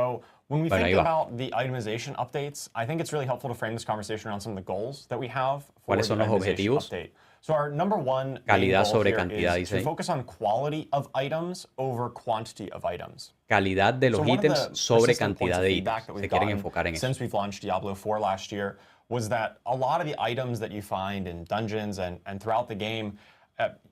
Speaker 5: When we
Speaker 1: Bueno,
Speaker 5: think
Speaker 1: ahí va.
Speaker 5: about the itemization updates, I think it's really helpful to frame this conversation around some of the goals that we have for
Speaker 1: ¿Cuáles
Speaker 5: the
Speaker 1: son los
Speaker 5: itemization
Speaker 1: objetivos?
Speaker 5: update. So our number one main
Speaker 1: Calidad
Speaker 5: goal
Speaker 1: sobre
Speaker 5: here
Speaker 1: cantidad,
Speaker 5: is
Speaker 1: dice
Speaker 5: to
Speaker 1: ahí.
Speaker 5: focus on quality of items over quantity of items.
Speaker 1: Calidad de los
Speaker 5: So one of the
Speaker 1: ítems sobre
Speaker 5: persistent points
Speaker 1: cantidad
Speaker 5: of
Speaker 1: de
Speaker 5: feedback
Speaker 1: ítems.
Speaker 5: that
Speaker 1: Se
Speaker 5: we've
Speaker 1: quieren
Speaker 5: gotten
Speaker 1: enfocar en eso.
Speaker 5: since we've launched Diablo IV last year was that a lot of the items that you find in dungeons and throughout the game,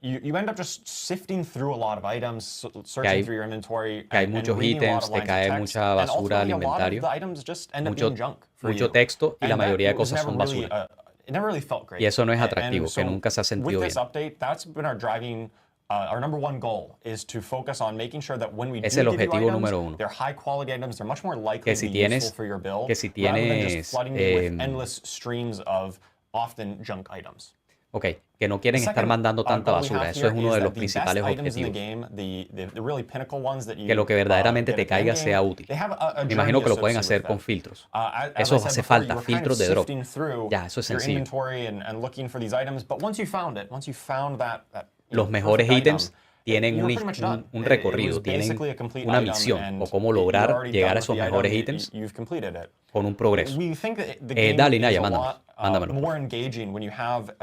Speaker 5: you end up just sifting through a lot of items, searching through your inventory,
Speaker 1: que hay
Speaker 5: and
Speaker 1: muchos
Speaker 5: reading a lot
Speaker 1: ítems,
Speaker 5: of
Speaker 1: te
Speaker 5: lines of
Speaker 1: cae
Speaker 5: text,
Speaker 1: mucha
Speaker 5: and
Speaker 1: basura al
Speaker 5: ultimately a lot of
Speaker 1: inventario,
Speaker 5: the items just end up
Speaker 1: mucho,
Speaker 5: being junk for
Speaker 1: mucho
Speaker 5: you.
Speaker 1: texto y la
Speaker 5: And that
Speaker 1: mayoría de
Speaker 5: was
Speaker 1: cosas
Speaker 5: never
Speaker 1: son
Speaker 5: really,
Speaker 1: basura.
Speaker 5: it never really felt great.
Speaker 1: Y eso no es
Speaker 5: And
Speaker 1: atractivo,
Speaker 5: so
Speaker 1: que nunca se ha sentido
Speaker 5: with this
Speaker 1: bien.
Speaker 5: update, that's been our driving. Our number one goal is to focus on making sure that when we
Speaker 1: Es
Speaker 5: do
Speaker 1: el
Speaker 5: give you
Speaker 1: objetivo
Speaker 5: items,
Speaker 1: número uno.
Speaker 5: they're high quality items, they're much more likely
Speaker 1: Que
Speaker 5: to
Speaker 1: si
Speaker 5: be useful
Speaker 1: tienes,
Speaker 5: for your build,
Speaker 1: que si
Speaker 5: rather than just
Speaker 1: tienes,
Speaker 5: flooding you with endless streams of often junk items.
Speaker 1: ok, que no quieren estar mandando tanta basura. Eso es uno de los principales objetivos. Que lo que verdaderamente te caiga sea útil. Me imagino que lo pueden hacer con filtros. Eso hace falta, filtros de drop. Ya, eso es sencillo. Los mejores ítems tienen un recorrido, tienen una misión o cómo lograr llegar a esos mejores ítems con un progreso. Dale, Naya, mándamelo.
Speaker 5: More engaging when you have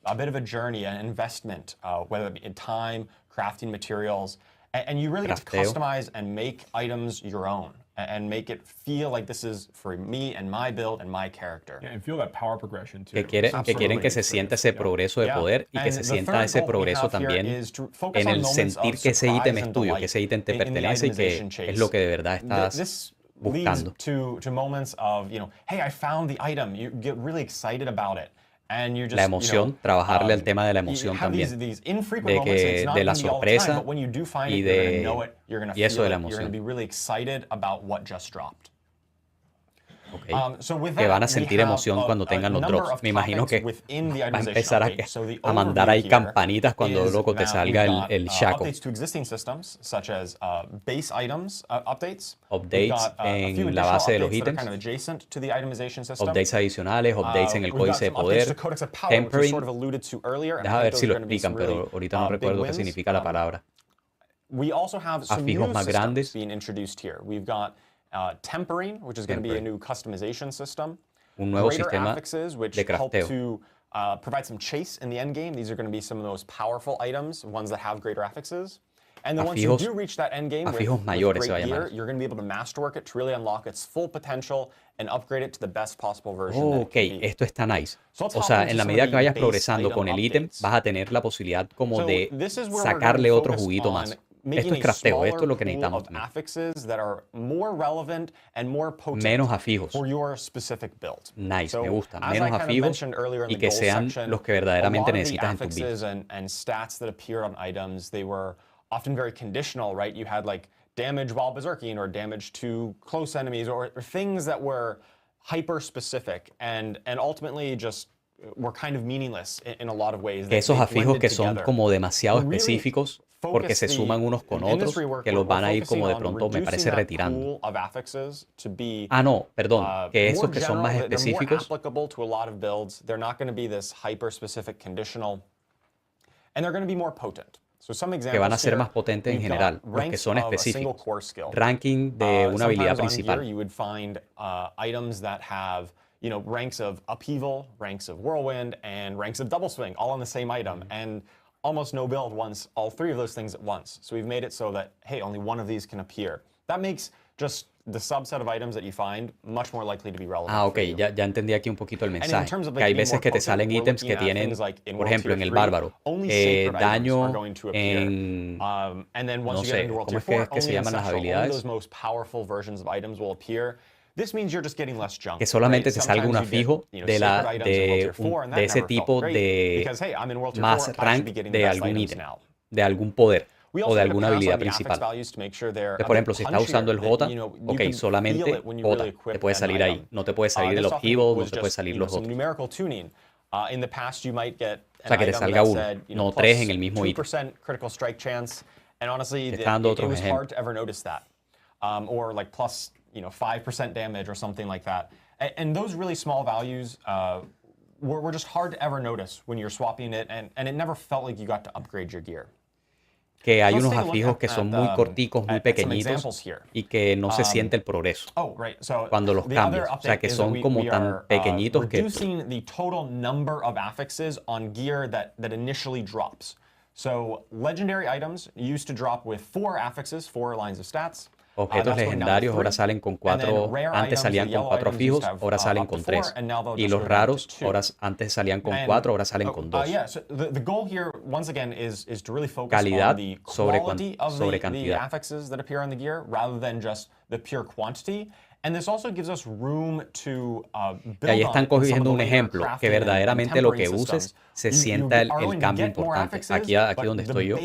Speaker 5: a bit of a journey, an investment, whether it be in time, crafting materials, and you really get to customize and make items your own and make it feel like this is for me and my build and my character.
Speaker 3: Yeah, and feel that power progression too.
Speaker 1: Que quieren que se sienta ese progreso de poder y que se sienta ese progreso también en el sentir que ese ítem es tuyo, que ese ítem te pertenece y que es lo que de verdad estás buscando.
Speaker 5: To moments of, hey, I found the item. You get really excited about it. And you're just,
Speaker 1: la emoción, trabajarle al tema de la emoción también, de la sorpresa y eso de la emoción. Okay. Que van a sentir emoción cuando tengan los drops. Me imagino que va a empezar a mandar ahí campanitas cuando loco te salga el shaco. Updates en la base de los ítems. Updates adicionales, updates en el códice de poder. Tempering. Deja ver si lo explican, pero ahorita no recuerdo qué significa la palabra. Afijos más grandes.
Speaker 5: Tempering, which is going to be a new customization system.
Speaker 1: Un nuevo sistema de crafteo.
Speaker 5: To provide some chase in the end game. These are going to be some of the most powerful items, ones that have great affixes. And then once you do reach that end game with great gear, you're going to be able to masterwork it to really unlock its full potential and upgrade it to the best possible version.
Speaker 1: Ok, esto está nice. O sea, en la medida que vayas progresando con el ítem, vas a tener la posibilidad como de sacarle otro juguito más. Esto es crafteo, esto es lo que necesitamos también. Menos afijos. Nice, me gusta. Menos afijos y que sean los que verdaderamente necesitas en tu build.
Speaker 5: Often very conditional, right? You had like damage while berserking or damage to close enemies or things that were hyper specific and ultimately just were kind of meaningless in a lot of ways.
Speaker 1: Que esos afijos que son como demasiado específicos porque se suman unos con otros, que los van a ir como de pronto me parece retirando. Ah, no, perdón, que esos que son más específicos que van a ser más potentes en general, los que son específicos. Ranking de una habilidad principal.
Speaker 5: Ranks of upheaval, ranks of whirlwind, and ranks of double swing, all on the same item. And almost no build wants all three of those things at once. So we've made it so that, hey, only one of these can appear. That makes just the subset of items that you find much more likely to be relevant.
Speaker 1: Ah, ok, ya entendí aquí un poquito el mensaje. Que hay veces que te salen ítems que tienen, por ejemplo, en el bárbaro, daño en, no sé, ¿cómo es que se llaman las habilidades? Que solamente te salga un afijo de ese tipo de más rank de algún ítem, de algún poder o de alguna habilidad principal. Entonces, por ejemplo, si estás usando el J, ok, solamente J te puede salir ahí. No te puede salir el upheaval, no te puede salir los otros. O sea, que te salga uno, no tres en el mismo ítem. Te está dando otros ejemplos.
Speaker 5: 5% damage or something like that. And those really small values
Speaker 7: were just hard to ever notice when you're swapping it, and it never felt like you got to upgrade your gear.
Speaker 1: Que hay unos afijos que son muy corticos, muy pequeñitos y que no se siente el progreso cuando los cambias. O sea, que son como tan pequeñitos que...
Speaker 7: Reducing the total number of affixes on gear that initially drops. So, legendary items used to drop with 4 affixes, 4 lines of stats.
Speaker 1: Objetos legendarios ahora salen con 4, antes salían con 4 fijos, ahora salen con 3. Y los raros, antes salían con 4, ahora salen con 2. Calidad sobre cantidad. Y ahí están cogiendo un ejemplo, que verdaderamente lo que uses se sienta el cambio importante. Aquí donde estoy yo.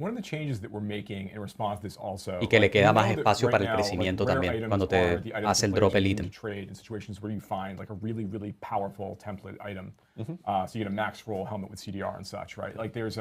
Speaker 3: One of the changes that we're making in response to this also,
Speaker 1: y que le queda más espacio para el crecimiento también cuando te hace el drop el ítem.
Speaker 3: Trade in situations where you find like a really, really powerful template item. So you get a max roll helmet with CDR and such, right? Like these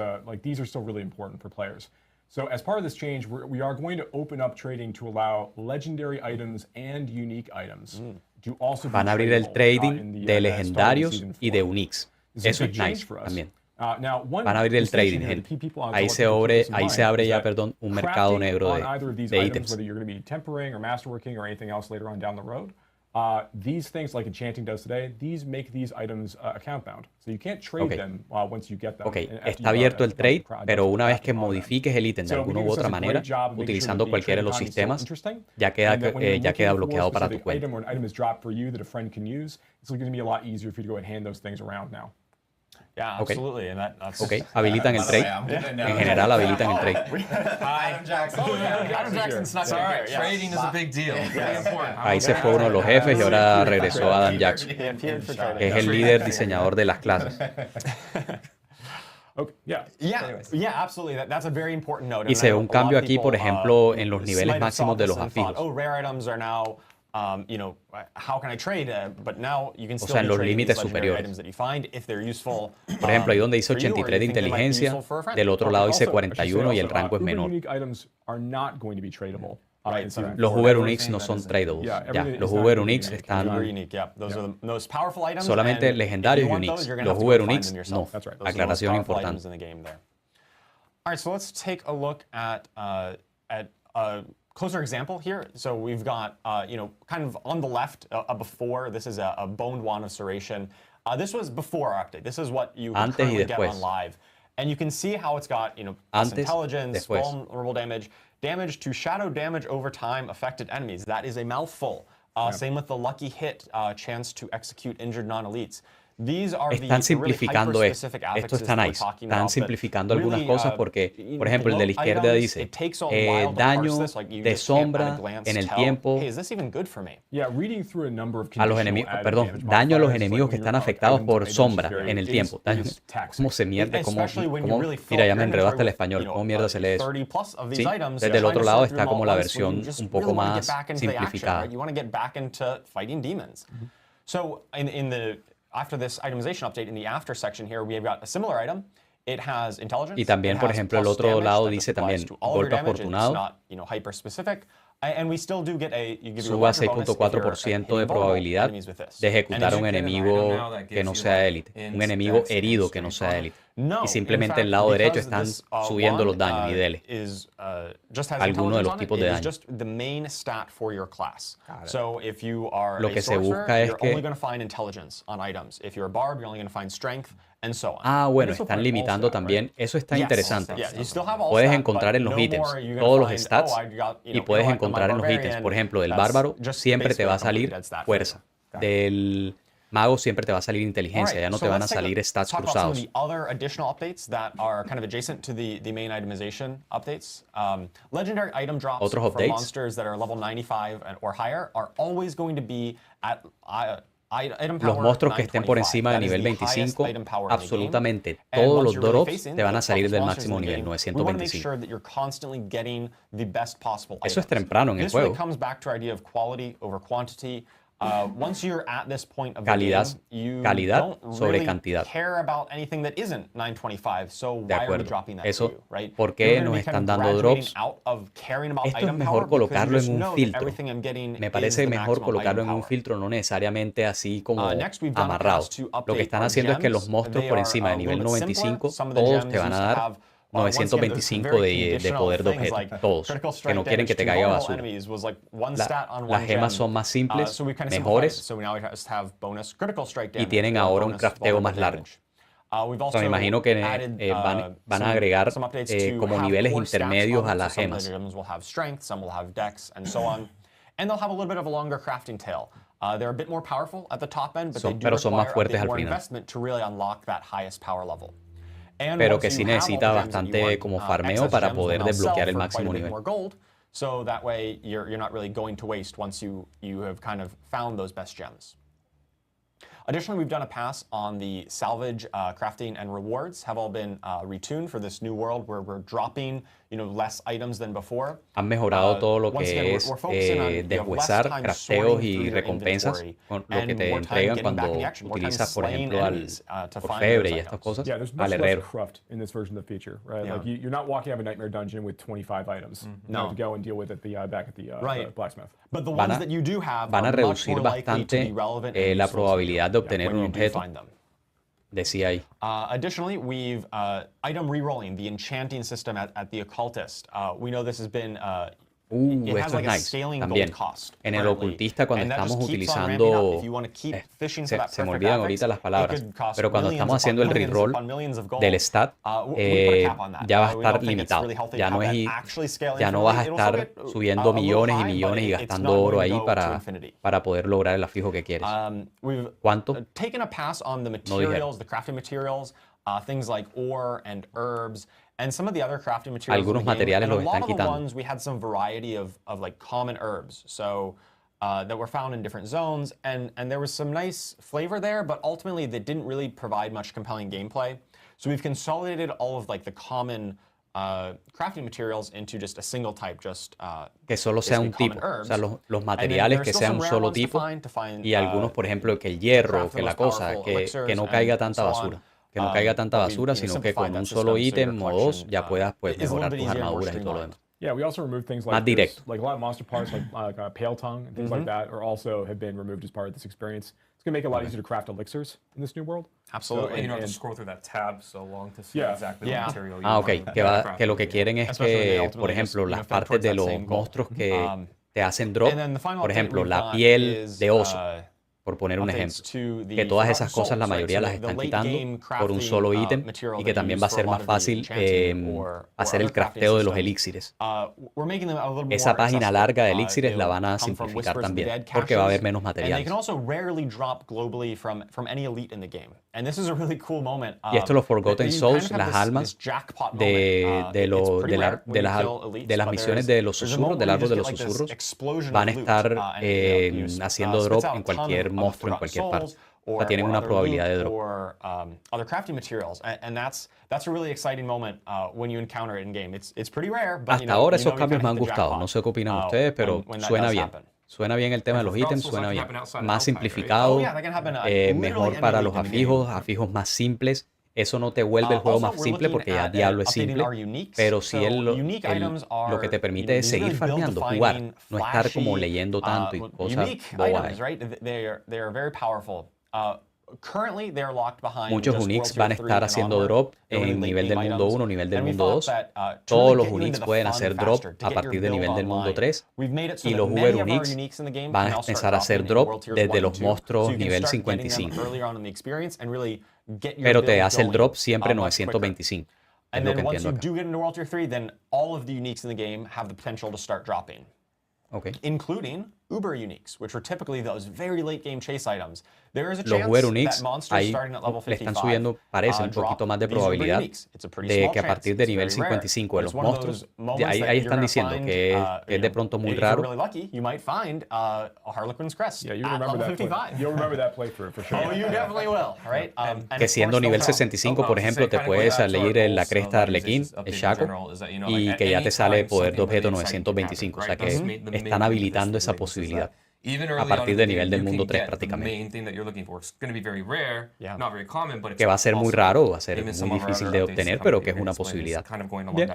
Speaker 3: are still really important for players. So as part of this change, we are going to open up trading to allow legendary items and unique items to also be
Speaker 1: Van a abrir el trading de legendarios y de uniques. Eso es nice también. Van a abrir el trading, gente. Ahí se abre ya, perdón, un mercado negro de ítems.
Speaker 3: These things, like enchanting does today, these make these items account bound. So you can't trade them once you get them.
Speaker 1: Está abierto el trade, pero una vez que modifiques el ítem de alguna u otra manera, utilizando cualquiera de los sistemas, ya queda bloqueado para tu cuenta.
Speaker 7: Yeah, absolutely. And
Speaker 1: habilitan el trade. En general, habilitan el trade.
Speaker 7: Adam Jackson's not sorry.
Speaker 8: Trading is a big deal.
Speaker 1: Ahí se fue uno de los jefes y ahora regresó Adam Jackson, que es el líder diseñador de las clases.
Speaker 7: Absolutely. That's a very important note.
Speaker 1: Y se ve un cambio aquí, por ejemplo, en los niveles máximos de los afijos.
Speaker 7: How can I trade? But now you can still
Speaker 1: en los límites superiores. Por ejemplo, ahí donde dice 83 de inteligencia, del otro lado dice 41 y el rango es menor. Los Uber Uniques no son tradables. Los Uber Uniques están solamente legendarios y uniques. Los Uber Uniques no. Aclaración importante.
Speaker 7: All right, so let's take a look at closer example here. So we've got, kind of on the left, before. This is a boned wand of Serration. This was before our update. This is what you currently get on live. And you can see how it's got, plus intelligence, vulnerable damage, damage to shadow damage over time affected enemies. That is a mouthful. Same with the lucky hit, chance to execute injured non-elites.
Speaker 1: Están simplificando esto. Esto está nice. Están simplificando algunas cosas porque, por ejemplo, el de la izquierda dice daño de sombra en el tiempo a los enemigos, daño a los enemigos que están afectados por sombra en el tiempo. ¿Cómo se mierda? Mira, ya me enredó hasta el español. ¿Cómo mierda se lee eso? ¿Sí? Desde el otro lado está como la versión un poco más simplificada.
Speaker 7: After this itemization update in the after section here, we have got a similar item. It has intelligence.
Speaker 1: Y también, por ejemplo, el otro lado dice también golpe afortunado.
Speaker 7: Hyper specific. And we still do get
Speaker 1: suba 6.4% de probabilidad de ejecutar a un enemigo que no sea élite, un enemigo herido que no sea élite. Y simplemente el lado derecho están subiendo los daños y dele alguno de los tipos de daño. Lo que se busca es que bueno, están limitando también. Eso está interesante. Puedes encontrar en los ítems todos los stats y puedes encontrar en los ítems, por ejemplo, del bárbaro siempre te va a salir fuerza. Del mago siempre te va a salir inteligencia, ya no te van a salir stats cruzados. Otros updates. Los monstruos que estén por encima del nivel 25, absolutamente todos los drops te van a salir del máximo nivel 925. Eso es temprano en el juego.
Speaker 7: Once you're at this point of
Speaker 1: calidad sobre
Speaker 7: really
Speaker 1: cantidad.
Speaker 7: care about anything that isn't 925, so why are we dropping that
Speaker 1: Eso,
Speaker 7: to you, right?
Speaker 1: ¿por qué nos están dando drops? Esto es mejor colocarlo en un filtro. Me parece mejor colocarlo en un filtro, no necesariamente así como amarrado. Lo que están haciendo es que los monstruos por encima de nivel 95, todos te van a dar 925 de poder de objeto, todos, que no quieren que te caiga basura. Las gemas son más simples, mejores, y tienen ahora un crafteo más largo. Me imagino que van a agregar como niveles intermedios a las gemas. Pero son más fuertes al final. Pero que sí necesita bastante como farmeo para poder desbloquear el máximo nivel.
Speaker 7: So that way you're not really going to waste once you have kind of found those best gems. Additionally, we've done a pass on the salvage crafting and rewards have all been retuned for this new world where we're dropping less items than before.
Speaker 1: Han mejorado todo lo que es deshuesar, crafteos y recompensas, con lo que te entregan cuando utilizas, por ejemplo, al orfebre y estas cosas, al herrero.
Speaker 3: Craft in this version of the feature, right? Yeah. Like you're not walking out of a nightmare dungeon with 25 items. You have to go and deal with it back at the blacksmith.
Speaker 7: But the ones that you do have
Speaker 1: van a reducir bastante la probabilidad de obtener un objeto. Decía ahí.
Speaker 7: Additionally, we've item rerolling, the enchanting system at the occultist. We know this has been
Speaker 1: Esto es nice también. En el ocultista, cuando estamos utilizando, se me olvidan ahorita las palabras, pero cuando estamos haciendo el reroll del stat, ya va a estar limitado. Ya no vas a estar subiendo millones y millones y gastando oro ahí para poder lograr el afijo que quieres. ¿Cuánto? No dijeron.
Speaker 7: Things like ore and herbs and some of the other crafting materials.
Speaker 1: Algunos materiales los están quitando.
Speaker 7: Ones, we had some variety of like common herbs, so that were found in different zones, and there was some nice flavor there, but ultimately they didn't really provide much compelling gameplay. So we've consolidated all of like the common crafting materials into just a single type, just
Speaker 1: que solo sea un tipo, o sea, los materiales que sean un solo tipo, y algunos, por ejemplo, que el hierro, que la cosa, que no caiga tanta basura. Que no caiga tanta basura, sino que con un solo ítem o dos ya puedas mejorar tus armaduras y todo lo demás.
Speaker 3: Yeah, we also removed things like
Speaker 1: más directo.
Speaker 3: Like a lot of monster parts, like pale tongue and things like that, are also have been removed as part of this experience. It's going to make it a lot easier to craft elixirs in this new world.
Speaker 7: Absolutely.
Speaker 3: So,
Speaker 8: and you don't have to scroll through that tab so long to see exactly what material you
Speaker 1: want. Que lo que quieren es que, por ejemplo, las partes de los monstruos que te hacen drop, por ejemplo, la piel de oso, por poner un ejemplo, que todas esas cosas la mayoría las están quitando por un solo ítem y que también va a ser más fácil hacer el crafteo de los elixires. Esa página larga de elixires la van a simplificar también porque va a haber menos materiales. Y esto los Forgotten Souls, las almas de las misiones de los susurros, del árbol de los susurros, van a estar haciendo drop en cualquier monstruo en cualquier parte. O sea, tienen una probabilidad de drop. Hasta ahora esos cambios me han gustado. No sé qué opinan ustedes, pero suena bien. Suena bien el tema de los ítems, suena bien. Más simplificado, mejor para los afijos más simples. Eso no te vuelve el juego más simple porque ya Diablo es simple, pero sí lo que te permite es seguir farmeando, jugar, no estar como leyendo tanto y cosas bobas. Muchos Uniques van a estar haciendo drop en nivel del mundo 1, nivel del mundo 2. Todos los Uniques pueden hacer drop a partir del nivel del mundo 3. Y los Uber Uniques van a empezar a hacer drop desde los monstruos nivel 55. Pero te hace el drop siempre 925. Es lo que entiendo acá. Okay.
Speaker 7: Including Uber Uniques, which are typically those very late game chase items. There is a
Speaker 1: los Uber Uniques ahí le están subiendo, parece, un poquito más de probabilidad de que a partir de nivel 55 de los monstruos, ahí están diciendo que es de pronto muy raro. Que siendo nivel 65, por ejemplo, te puedes salir la cresta de Arlequín, el Shaco, y que ya te sale poder de objeto 925. O sea que están habilitando esa posibilidad. a partir del nivel del mundo 3 prácticamente. Que va a ser muy raro, va a ser muy difícil de obtener, pero que es una posibilidad. Bien.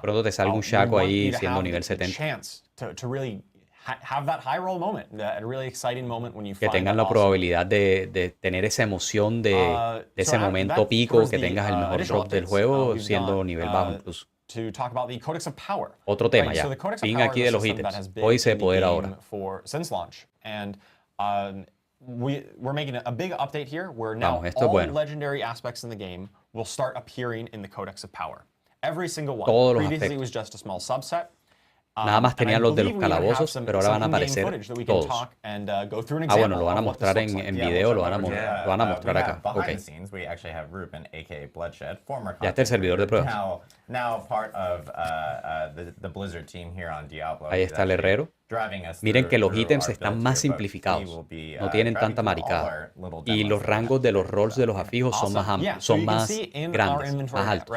Speaker 1: Pronto te salga un Shaco ahí siendo nivel 70. Que tengan la probabilidad de tener esa emoción de ese momento pico, que tengas el mejor drop del juego siendo nivel bajo incluso. Otro tema ya, fin aquí de los ítems, códice de poder ahora. Vamos, esto es bueno. Todos los aspectos. Nada más tenían los de los calabozos, pero ahora van a aparecer todos. Ah, bueno, lo van a mostrar en video, lo van a mostrar acá. Ok. Ya está el servidor de pruebas. Ahí está el herrero. Miren que los ítems están más simplificados, no tienen tanta maricada. Y los rangos de los roles de los afijos son más amplios, son más grandes, más altos.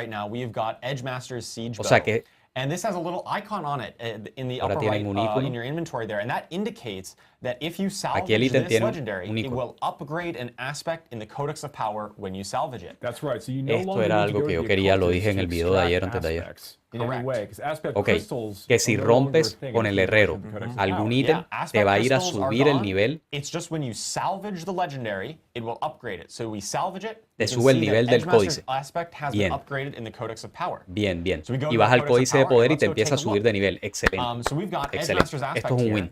Speaker 1: O sea que
Speaker 7: And this has a little icon on it in the
Speaker 1: ahora
Speaker 7: upper right
Speaker 1: un icono.
Speaker 7: in your inventory there, and that indicates that if you
Speaker 1: Aquí el
Speaker 7: salvage
Speaker 1: ítem
Speaker 7: this
Speaker 1: tiene
Speaker 7: legendary,
Speaker 1: un
Speaker 7: it
Speaker 1: icono.
Speaker 7: will upgrade an aspect in the Codex of Power when you salvage it.
Speaker 3: That's right. So you no
Speaker 1: Esto
Speaker 3: longer
Speaker 1: era
Speaker 3: need to
Speaker 1: algo
Speaker 3: go
Speaker 1: que
Speaker 3: to
Speaker 1: yo
Speaker 3: the
Speaker 1: quería, lo
Speaker 3: occultist
Speaker 1: dije en
Speaker 3: to
Speaker 1: el video de ayer,
Speaker 3: extract
Speaker 1: antes de ayer.
Speaker 3: aspects in any
Speaker 7: Correct.
Speaker 3: way, 'cause aspect
Speaker 1: Ok,
Speaker 3: crystals
Speaker 1: que si
Speaker 3: are no longer a
Speaker 1: rompes
Speaker 3: thing
Speaker 1: con
Speaker 3: in
Speaker 1: el
Speaker 3: the
Speaker 1: herrero
Speaker 3: Codex of
Speaker 1: algún
Speaker 3: Power.
Speaker 1: ítem, te
Speaker 7: aspect
Speaker 1: va a ir a
Speaker 7: crystals are
Speaker 1: subir el
Speaker 7: gone.
Speaker 1: nivel,
Speaker 7: It's just when you salvage the legendary, it will upgrade it. So we salvage it.
Speaker 1: te
Speaker 7: you can
Speaker 1: sube el
Speaker 7: see that
Speaker 1: nivel del
Speaker 7: Edgemaster's
Speaker 1: códice.
Speaker 7: aspect has
Speaker 1: Bien.
Speaker 7: been upgraded in the Codex of Power.
Speaker 1: Bien, bien.
Speaker 7: So we go
Speaker 1: Y
Speaker 7: to
Speaker 1: vas
Speaker 7: the
Speaker 1: al
Speaker 7: Codex of
Speaker 1: códice de
Speaker 7: Power,
Speaker 1: poder y
Speaker 7: let's
Speaker 1: te
Speaker 7: go
Speaker 1: empieza a
Speaker 7: take a
Speaker 1: subir
Speaker 7: look.
Speaker 1: de nivel. Excelente.
Speaker 7: So we've got
Speaker 1: Excelente.
Speaker 7: Edgemaster's aspect
Speaker 1: Esto es un
Speaker 7: here.
Speaker 1: win.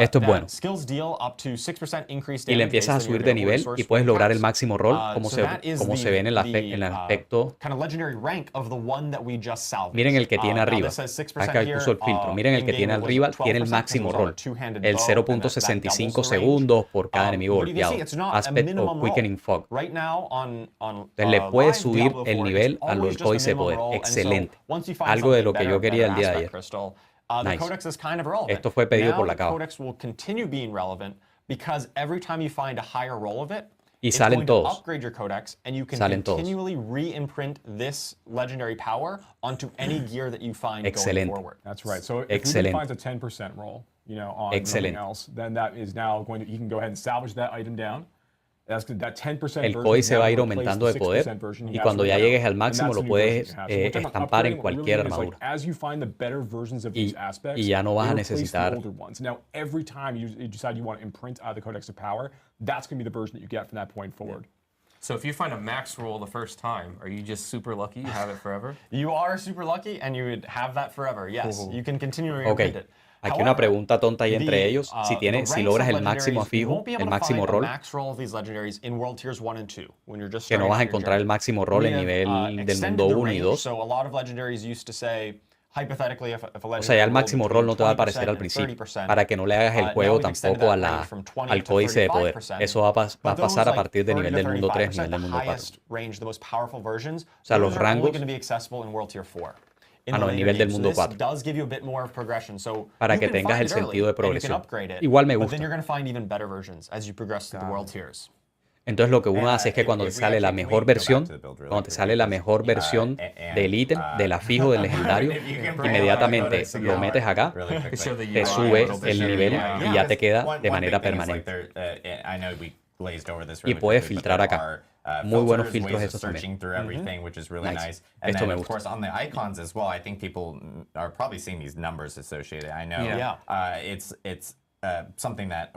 Speaker 1: Esto es bueno.
Speaker 7: Skills deal up to 6% increased
Speaker 1: Y le
Speaker 7: damage
Speaker 1: empiezas a
Speaker 7: based on your
Speaker 1: subir de
Speaker 7: available
Speaker 1: nivel
Speaker 7: resource
Speaker 1: y puedes
Speaker 7: when
Speaker 1: lograr el
Speaker 7: cast.
Speaker 1: máximo rol como
Speaker 7: So
Speaker 1: se,
Speaker 7: that is
Speaker 1: como se ve en el aspecto.
Speaker 7: kind of legendary rank of the one that we just salvaged.
Speaker 1: Miren el que tiene
Speaker 7: Now
Speaker 1: arriba.
Speaker 7: this says 6%
Speaker 1: Acá
Speaker 7: here,
Speaker 1: puso el filtro. Miren el que
Speaker 7: in-game
Speaker 1: tiene
Speaker 7: it was
Speaker 1: arriba, tiene el
Speaker 7: 12%
Speaker 1: máximo
Speaker 7: because it was
Speaker 1: rol.
Speaker 7: on a two-handed
Speaker 1: El
Speaker 7: bow, and that doubles
Speaker 1: 0.65
Speaker 7: the range.
Speaker 1: segundos por cada enemigo
Speaker 7: But you can
Speaker 1: golpeado.
Speaker 7: see it's not a
Speaker 1: Aspect of
Speaker 7: minimum
Speaker 1: Quickening Fog.
Speaker 7: Right now on
Speaker 1: Entonces le puedes
Speaker 7: live
Speaker 1: subir
Speaker 7: Diablo
Speaker 1: el
Speaker 7: 4,
Speaker 1: nivel
Speaker 7: it's
Speaker 1: al
Speaker 7: always just a
Speaker 1: códice de
Speaker 7: minimum
Speaker 1: poder.
Speaker 7: roll, and so
Speaker 1: Excelente.
Speaker 7: once you find
Speaker 1: Algo de lo
Speaker 7: something
Speaker 1: que yo
Speaker 7: better,
Speaker 1: quería el
Speaker 7: better
Speaker 1: día de
Speaker 7: aspect
Speaker 1: ayer.
Speaker 7: crystal, the
Speaker 1: Nice.
Speaker 7: Codex is kind of irrelevant.
Speaker 1: Esto fue pedido
Speaker 7: Now
Speaker 1: por la
Speaker 7: the
Speaker 1: cava.
Speaker 7: Codex will continue being relevant because every time you find a higher roll of it,
Speaker 1: Y
Speaker 7: it's
Speaker 1: salen
Speaker 7: going to
Speaker 1: todos.
Speaker 7: upgrade your Codex, and you can
Speaker 1: Salen todos.
Speaker 7: continually re-imprint this legendary power onto any gear that you find
Speaker 1: Excelente.
Speaker 7: going forward.
Speaker 3: That's right. So if
Speaker 1: Excelente.
Speaker 3: he finds a 10% roll, on nothing
Speaker 1: Excelente.
Speaker 3: else, then that is now going to, he can go ahead and salvage that item down. That 10%
Speaker 1: El
Speaker 3: version
Speaker 1: códice
Speaker 3: now
Speaker 1: va a ir
Speaker 3: replace
Speaker 1: aumentando
Speaker 3: the
Speaker 1: de poder
Speaker 3: 6% version he
Speaker 1: y
Speaker 3: has
Speaker 1: cuando
Speaker 3: right
Speaker 1: ya
Speaker 3: now.
Speaker 1: llegues al
Speaker 3: And
Speaker 1: máximo
Speaker 3: that's
Speaker 1: lo
Speaker 3: the new
Speaker 1: puedes
Speaker 3: version you have. So what I'm
Speaker 1: estampar en
Speaker 3: upgrading, what really
Speaker 1: cualquier
Speaker 3: means is, like,
Speaker 1: armadura.
Speaker 3: as you find the better versions of these aspects,
Speaker 1: y ya no vas a
Speaker 3: they replace the
Speaker 1: necesitar-
Speaker 3: older ones. Now, every time you decide you want to imprint the Codex of Power, that's going to be the version that you get from that point forward.
Speaker 8: So if you find a max roll the first time, are you just super lucky? You have it forever?
Speaker 7: You are super lucky, and you would have that forever. Yes, you can continue to
Speaker 1: Ok.
Speaker 7: reimprint it.
Speaker 1: Aquí una
Speaker 7: However,
Speaker 1: pregunta tonta ahí entre ellos. Si
Speaker 7: the ranks
Speaker 1: logras
Speaker 7: of
Speaker 1: el máximo
Speaker 7: legendaries, you
Speaker 1: afijo,
Speaker 7: won't be able
Speaker 1: el
Speaker 7: to
Speaker 1: máximo
Speaker 7: find a
Speaker 1: rol,
Speaker 7: max roll of these legendaries in World Tiers 1 and 2 when you're just
Speaker 1: que no
Speaker 7: starting
Speaker 1: vas a
Speaker 7: out your
Speaker 1: encontrar el
Speaker 7: journey.
Speaker 1: máximo rol
Speaker 7: We
Speaker 1: en
Speaker 7: have,
Speaker 1: nivel del
Speaker 7: extended
Speaker 1: mundo
Speaker 7: the
Speaker 1: 1 y
Speaker 7: range,
Speaker 1: 2.
Speaker 7: So a lot of legendaries used to say, hypothetically, if a legendary
Speaker 1: O sea, ya el
Speaker 7: rolled
Speaker 1: máximo
Speaker 7: between
Speaker 1: rol no te va a
Speaker 7: 20%
Speaker 1: aparecer al
Speaker 7: and
Speaker 1: principio,
Speaker 7: 30%,
Speaker 1: para que no le hagas el
Speaker 7: now
Speaker 1: juego
Speaker 7: we've extended
Speaker 1: tampoco
Speaker 7: that range from 20
Speaker 1: al
Speaker 7: to
Speaker 1: códice de poder.
Speaker 7: 35%,
Speaker 1: Eso va a
Speaker 7: but those,
Speaker 1: pasar a
Speaker 7: like,
Speaker 1: partir del
Speaker 7: 30
Speaker 1: nivel
Speaker 7: to
Speaker 1: del mundo 3,
Speaker 7: 35%,
Speaker 1: nivel del mundo
Speaker 7: the
Speaker 1: 4.
Speaker 7: highest range, the most powerful versions,
Speaker 1: sea,
Speaker 7: those
Speaker 1: los
Speaker 7: are only
Speaker 1: rangos-
Speaker 7: going to be accessible in World Tier 4. In
Speaker 1: Ah,
Speaker 7: the
Speaker 1: no,
Speaker 7: later
Speaker 1: nivel del
Speaker 7: games.
Speaker 1: mundo
Speaker 7: So
Speaker 1: 4.
Speaker 7: this does give you a bit more of progression. So
Speaker 1: Para
Speaker 7: you
Speaker 1: que
Speaker 7: can
Speaker 1: tengas
Speaker 7: find
Speaker 1: el
Speaker 7: it early,
Speaker 1: sentido de
Speaker 7: and you can
Speaker 1: progresión.
Speaker 7: upgrade it,
Speaker 1: Igual me
Speaker 7: but
Speaker 1: gusta.
Speaker 7: then you're going to find even better versions as you progress through the World Tiers.
Speaker 1: Entonces lo que uno hace es que cuando te sale la mejor versión, cuando te sale la mejor versión del ítem, del afijo, del legendario, inmediatamente lo metes acá, te sube el nivel y ya te queda de manera permanente. Y puedes filtrar acá. Muy buenos filtros estos también. Nice. Esto me gusta.
Speaker 5: On the icons as well, I think people are probably seeing these numbers associated. I know it's something that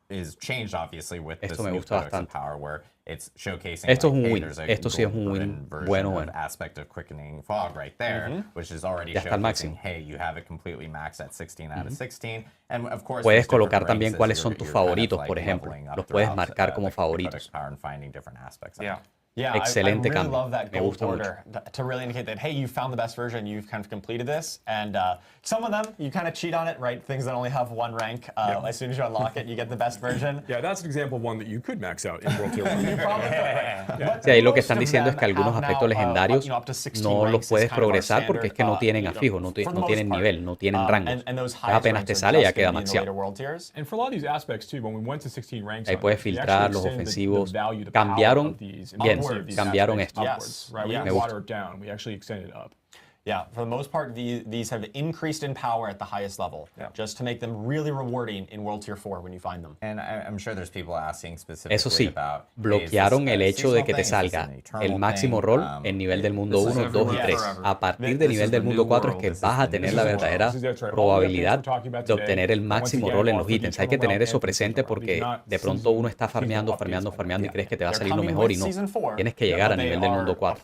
Speaker 5: is changed obviously with this
Speaker 1: Esto me
Speaker 5: new
Speaker 1: gusta
Speaker 5: Codex of
Speaker 1: bastante.
Speaker 5: Power where it's showcasing
Speaker 1: Esto es
Speaker 5: like,
Speaker 1: un
Speaker 5: hey,
Speaker 1: win.
Speaker 5: there's a
Speaker 1: Esto sí es un
Speaker 5: golden
Speaker 1: win.
Speaker 5: version
Speaker 1: Bueno.
Speaker 5: of aspect of quickening fog right there, which is already
Speaker 1: Ya está al
Speaker 5: showcasing,
Speaker 1: máximo.
Speaker 5: hey, you have it completely maxed at 16 out of 16. And of course,
Speaker 1: Puedes
Speaker 5: there's different
Speaker 1: colocar también
Speaker 5: ranks
Speaker 1: cuáles
Speaker 5: as
Speaker 1: son
Speaker 5: you're
Speaker 1: tus
Speaker 5: kind of,
Speaker 1: favoritos,
Speaker 5: like,
Speaker 1: por ejemplo.
Speaker 5: leveling up
Speaker 1: Los puedes
Speaker 5: throughout,
Speaker 1: marcar como
Speaker 5: the Codex
Speaker 1: favoritos.
Speaker 5: Power and finding different aspects of it.
Speaker 7: Yeah,
Speaker 1: Excelente
Speaker 7: I really
Speaker 1: cambio.
Speaker 7: love that
Speaker 1: Me
Speaker 7: gold
Speaker 1: gusta mucho.
Speaker 7: order to really indicate that, hey, you found the best version, you've kind of completed this. And some of them, you kind of cheat on it, right? Things that only have one rank. As soon as you unlock it, you get the best version.
Speaker 3: Yeah, that's an example of one that you could max out in World Tier 1.
Speaker 7: You probably could.
Speaker 1: Sí, ahí lo que
Speaker 7: Most
Speaker 1: están
Speaker 7: of
Speaker 1: diciendo es
Speaker 7: them
Speaker 1: que algunos
Speaker 7: have
Speaker 1: aspectos
Speaker 7: now,
Speaker 1: legendarios
Speaker 7: up to 16
Speaker 1: no los
Speaker 7: ranks is
Speaker 1: puedes
Speaker 7: kind of our
Speaker 1: progresar porque es que no
Speaker 7: standard,
Speaker 1: tienen afijo, no
Speaker 7: for the
Speaker 1: no
Speaker 7: most
Speaker 1: tienen
Speaker 7: part.
Speaker 1: nivel, no tienen rangos.
Speaker 7: And those
Speaker 1: Entonces,
Speaker 7: highest
Speaker 1: apenas
Speaker 7: ranks
Speaker 1: te
Speaker 7: are
Speaker 1: sale ya
Speaker 7: just
Speaker 1: queda
Speaker 7: gonna be in the later
Speaker 1: maxeado.
Speaker 7: World Tiers.
Speaker 3: And for a lot of these aspects too, when we went to 16 ranks,
Speaker 1: Ahí
Speaker 3: on
Speaker 1: puedes
Speaker 3: it, we
Speaker 1: filtrar
Speaker 3: actually
Speaker 1: los
Speaker 3: extended
Speaker 1: ofensivos.
Speaker 3: the value, the power
Speaker 1: Cambiaron,
Speaker 3: of these,
Speaker 1: bien,
Speaker 3: upward of these
Speaker 1: cambiaron
Speaker 3: aspects
Speaker 1: esto.
Speaker 3: upwards, right? We
Speaker 7: Yes.
Speaker 3: didn't
Speaker 1: Me
Speaker 3: water it down. We actually extended it up.
Speaker 7: Yeah, for the most part, these have increased in power at the highest level, just to make them really rewarding in World Tier 4 when you find them.
Speaker 5: And I'm sure there's people asking
Speaker 1: Eso
Speaker 5: specifically
Speaker 1: sí,
Speaker 5: about,
Speaker 1: bloquearon el hecho de que te salga el máximo rol en nivel del mundo 1, 2 y 3. A partir del nivel del mundo 4 es que vas a tener la verdadera probabilidad de obtener el máximo rol en los ítems. Hay que tener eso presente porque de pronto uno está farmeando y crees que te va a salir lo mejor y no. Tienes que llegar a nivel del mundo 4.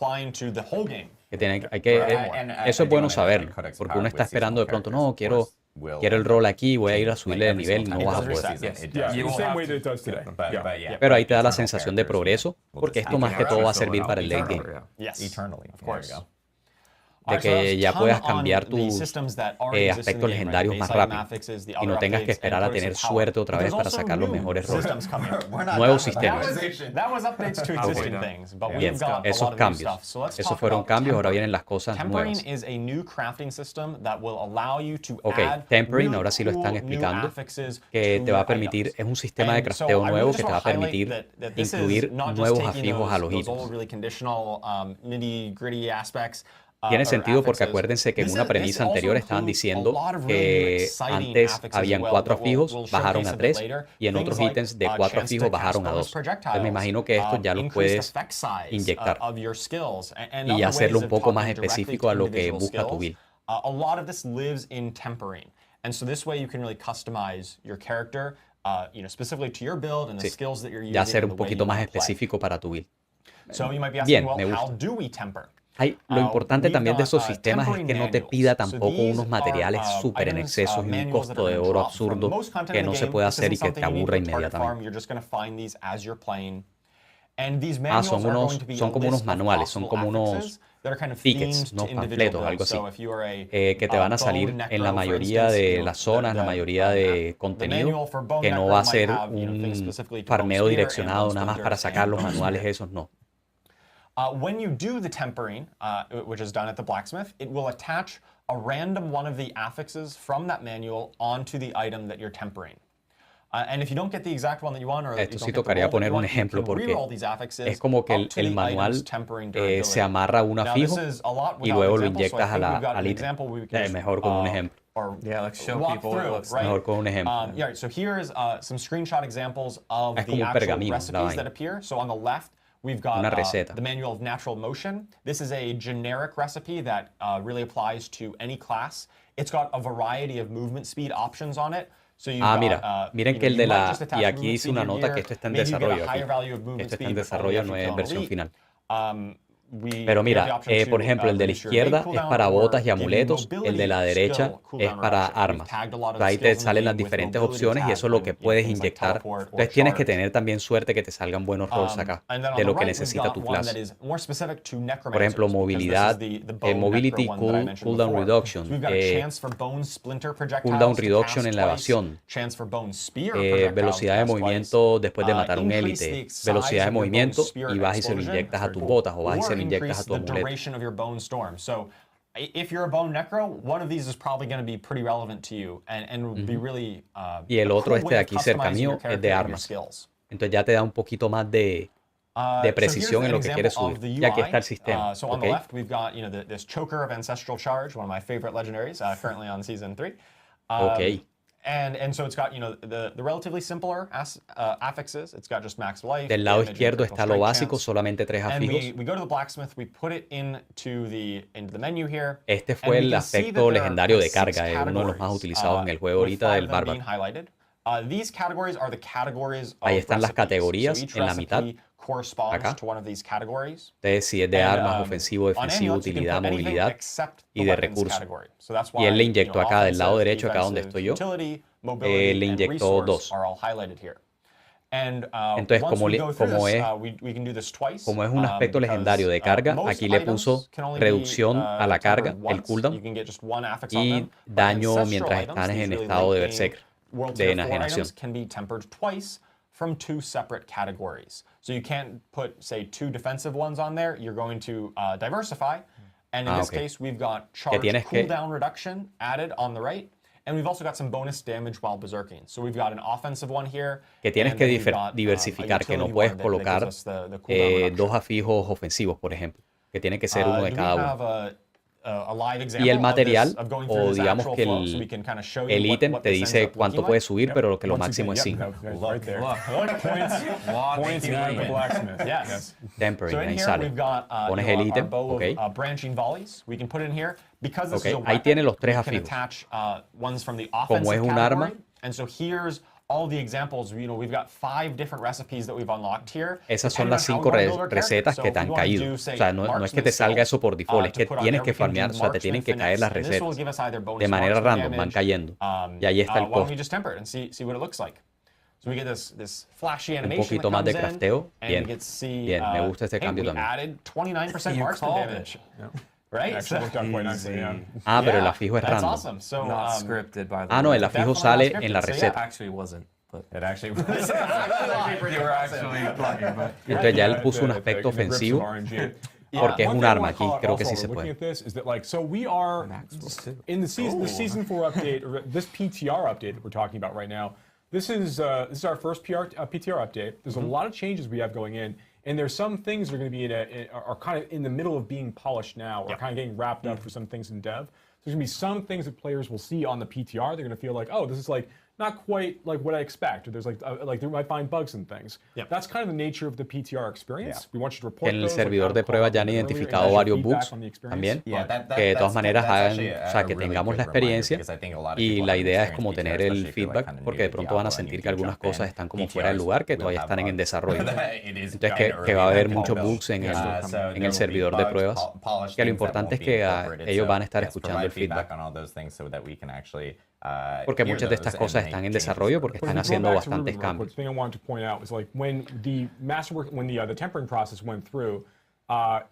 Speaker 1: Eso es bueno saberlo, porque uno está esperando de pronto, no, quiero el rol aquí, voy a ir a subirle de nivel, no vas a poder. Pero ahí te da la sensación de progreso, porque esto más que todo va a servir para el late game. De que ya puedas cambiar tus aspectos legendarios más rápido y no tengas que esperar a tener suerte otra vez para sacar los mejores roles. Nuevos sistemas. Bien, esos cambios. Esos fueron cambios, ahora vienen las cosas nuevas. Ok, Tempering, ahora sí lo están explicando, que te va a permitir, es un sistema de crafteo nuevo que te va a permitir incluir nuevos afijos a los ítems. Tiene sentido porque acuérdense que en una premisa anterior estaban diciendo que antes habían 4 afijos, bajaron a 3, y en otros ítems de 4 afijos bajaron a 2. Entonces me imagino que esto ya lo puedes inyectar y hacerlo un poco más específico a lo que busca tu build.
Speaker 7: A lot of this lives in tempering, and so this way you can really customize your character, specifically to your build and the skills that you're using.
Speaker 1: Ya ser un poquito más específico para tu build.
Speaker 7: So you might be asking, well, how do we temper?
Speaker 1: Lo importante también de esos sistemas es que no te pida tampoco unos materiales súper en exceso y un costo de oro absurdo que no se puede hacer y que te aburra inmediatamente. Son como unos manuales, son como unos tickets, unos panfletos, algo así, que te van a salir en la mayoría de las zonas, la mayoría de contenido, que no va a ser un farmeo direccionado nada más para sacar los manuales esos, no.
Speaker 7: When you do the tempering, which is done at the blacksmith, it will attach a random one of the affixes from that manual onto the item that you're tempering. And if you don't get the exact one that you want, or
Speaker 1: esto sí tocaría poner un ejemplo porque es como que el manual se amarra a un afijo y luego lo inyectas al ítem. Mejor con un ejemplo. Mejor con un ejemplo.
Speaker 7: So here's some screenshot examples of the actual recipes that appear. So on the left, we've got the Manual of Natural Motion. This is a generic recipe that really applies to any class. It's got a variety of movement speed options on it. So
Speaker 1: miren que el de la... Y aquí hice una nota que esto está en desarrollo. Esto está en desarrollo, no es versión final. Pero mira, por ejemplo, el de la izquierda es para botas y amuletos, el de la derecha es para armas. Ahí te salen las diferentes opciones y eso es lo que puedes inyectar. Entonces tienes que tener también suerte que te salgan buenos rolls acá, de lo que necesita tu clase. Por ejemplo, movilidad, mobility cooldown reduction, cooldown reduction en la evasión, velocidad de movimiento después de matar un élite, velocidad de movimiento y vas y se lo inyectas a tus botas o vas y se lo inyectas a tu amuleto.
Speaker 7: So if you're a bone necro, one of these is probably going to be pretty relevant to you and be really
Speaker 1: y el otro de aquí cerca mío es de armas. Entonces ya te da un poquito más de precisión en lo que quieres subir. Y aquí está el sistema.
Speaker 7: So on the left, we've got this Choker of Ancestral Charge, one of my favorite legendaries, currently on Season 3.
Speaker 1: Okay.
Speaker 7: And so it's got the relatively simpler affixes. It's got just max life.
Speaker 1: Del lado izquierdo está lo básico, solamente 3 afijos.
Speaker 7: We go to the blacksmith, we put it into the menu here.
Speaker 1: Este fue el aspecto legendario de carga, uno de los más utilizados en el juego ahorita del bárbaro. Ahí están las categorías en la mitad. Acá. Entonces, si es de armas, ofensivo, defensivo, utilidad, movilidad y de recursos. Y él le inyectó acá del lado derecho, acá donde estoy yo, le inyectó 2. Entonces, como es un aspecto legendario de carga, aquí le puso reducción a la carga, el cooldown, y daño mientras estás en estado de berserker, de enajenación.
Speaker 7: From 2 separate categories. So you can't put, say, 2 defensive ones on there. You're going to diversify. And in this case, we've got charge cooldown reduction added on the right. And we've also got some bonus damage while berserking. So we've got an offensive one here.
Speaker 1: Que tienes que diversificar, que no puedes colocar 2 afijos ofensivos, por ejemplo. Que tiene que ser uno de cada uno. Y el material, o digamos que el ítem te dice cuánto puedes subir, pero que lo máximo es 5. Tempering, ahí sale. Pones el ítem, ok. Ok, ahí tiene los 3 afijos. Como es un arma, esas son las 5 recetas que te han caído. O sea, no es que te salga eso por default, es que tienes que farmear, o sea, te tienen que caer las recetas. De manera random van cayendo. Y ahí está el costo. Un poquito más de crafteo. Bien, bien, me gusta este cambio también. Ah, pero el afijo es random. Ah, no, el afijo sale en la receta. Entonces ya él puso un aspecto ofensivo porque es un arma aquí, creo que sí se puede.
Speaker 3: So we are in the season 4 update, or this PTR update that we're talking about right now. This is our first PTR update. There's a lot of changes we have going in. And there's some things that are going to be are kind of in the middle of being polished now, or kind of getting wrapped up for some things in dev. So there's going to be some things that players will see on the PTR. They're going to feel like, oh, this is like not quite like what I expect. Or there's like they might find bugs and things. That's kind of the nature of the PTR experience. We want you to report
Speaker 1: en el servidor de pruebas ya han identificado varios bugs también, que de todas maneras hagan, o sea, que tengamos la experiencia, y la idea es como tener el feedback, porque de pronto van a sentir que algunas cosas están como fuera del lugar, que todavía están en desarrollo. Entonces que va a haber muchos bugs en el servidor de pruebas, que lo importante es que ellos van a estar escuchando el feedback. Porque muchas de estas cosas están en desarrollo porque están haciendo bastantes cambios.
Speaker 3: The thing I wanted to point out is like when the tempering process went through,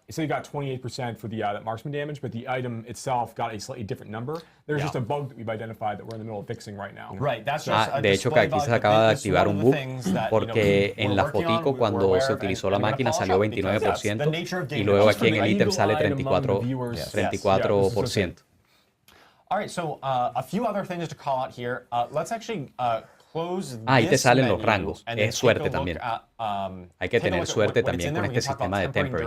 Speaker 3: it said you got 28% for the that marksman damage, but the item itself got a slightly different number. There's just a bug that we've identified that we're in the middle of fixing right now.
Speaker 1: De hecho, que aquí se acaba de activar un bug porque en la fotico cuando se utilizó la máquina salió 29% y luego aquí en el ítem sale 34%.
Speaker 7: All right, so a few other things to call out here. Let's actually close
Speaker 1: ahí te salen los rangos. Es suerte también. Hay que tener suerte también con este sistema de tempering.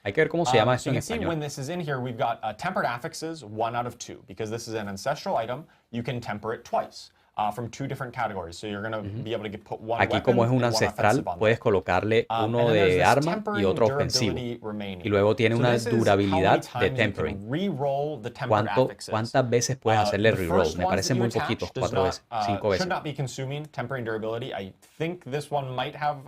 Speaker 1: Hay que ver cómo se llama esto en español.
Speaker 7: When this is in here, we've got tempered affixes, 1 out of 2. Because this is an ancestral item, you can temper it twice. From 2 different categories. So you're going to be able to put one
Speaker 1: Aquí como es un ancestral, puedes colocarle uno de arma y otro ofensivo. Y luego tiene una durabilidad de tempering. ¿Cuántas veces puedes hacerle reroll? Me parece muy poquitos, 4 veces, 5 veces.
Speaker 7: Should not be consuming tempering durability. I think this one might have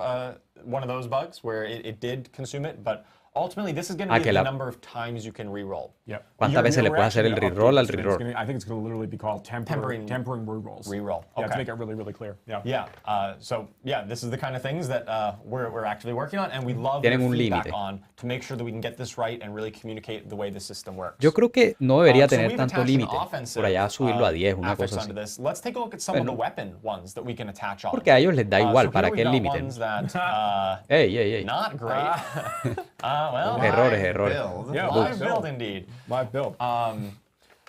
Speaker 7: one of those bugs where it did consume it, but ultimately, this is going to be the number of times you can reroll.
Speaker 1: ¿Cuántas veces le puedes hacer el reroll al reroll?
Speaker 3: I think it's going to literally be called tempering rerolls.
Speaker 7: Reroll.
Speaker 3: Yeah, to make it really, really clear.
Speaker 7: So this is the kind of things that we're actively working on, and we love your feedback on to make sure that we can get this right and really communicate the way the system works.
Speaker 1: Yo creo que no debería tener tanto límite. Por allá subirlo a 10, una cosa así.
Speaker 7: Let's take a look at some of the weapon ones that we can attach on.
Speaker 1: Porque a ellos les da igual, ¿para qué limiten? Ey.
Speaker 7: Not great. Well,
Speaker 1: errores.
Speaker 7: Live build indeed.
Speaker 3: Live build.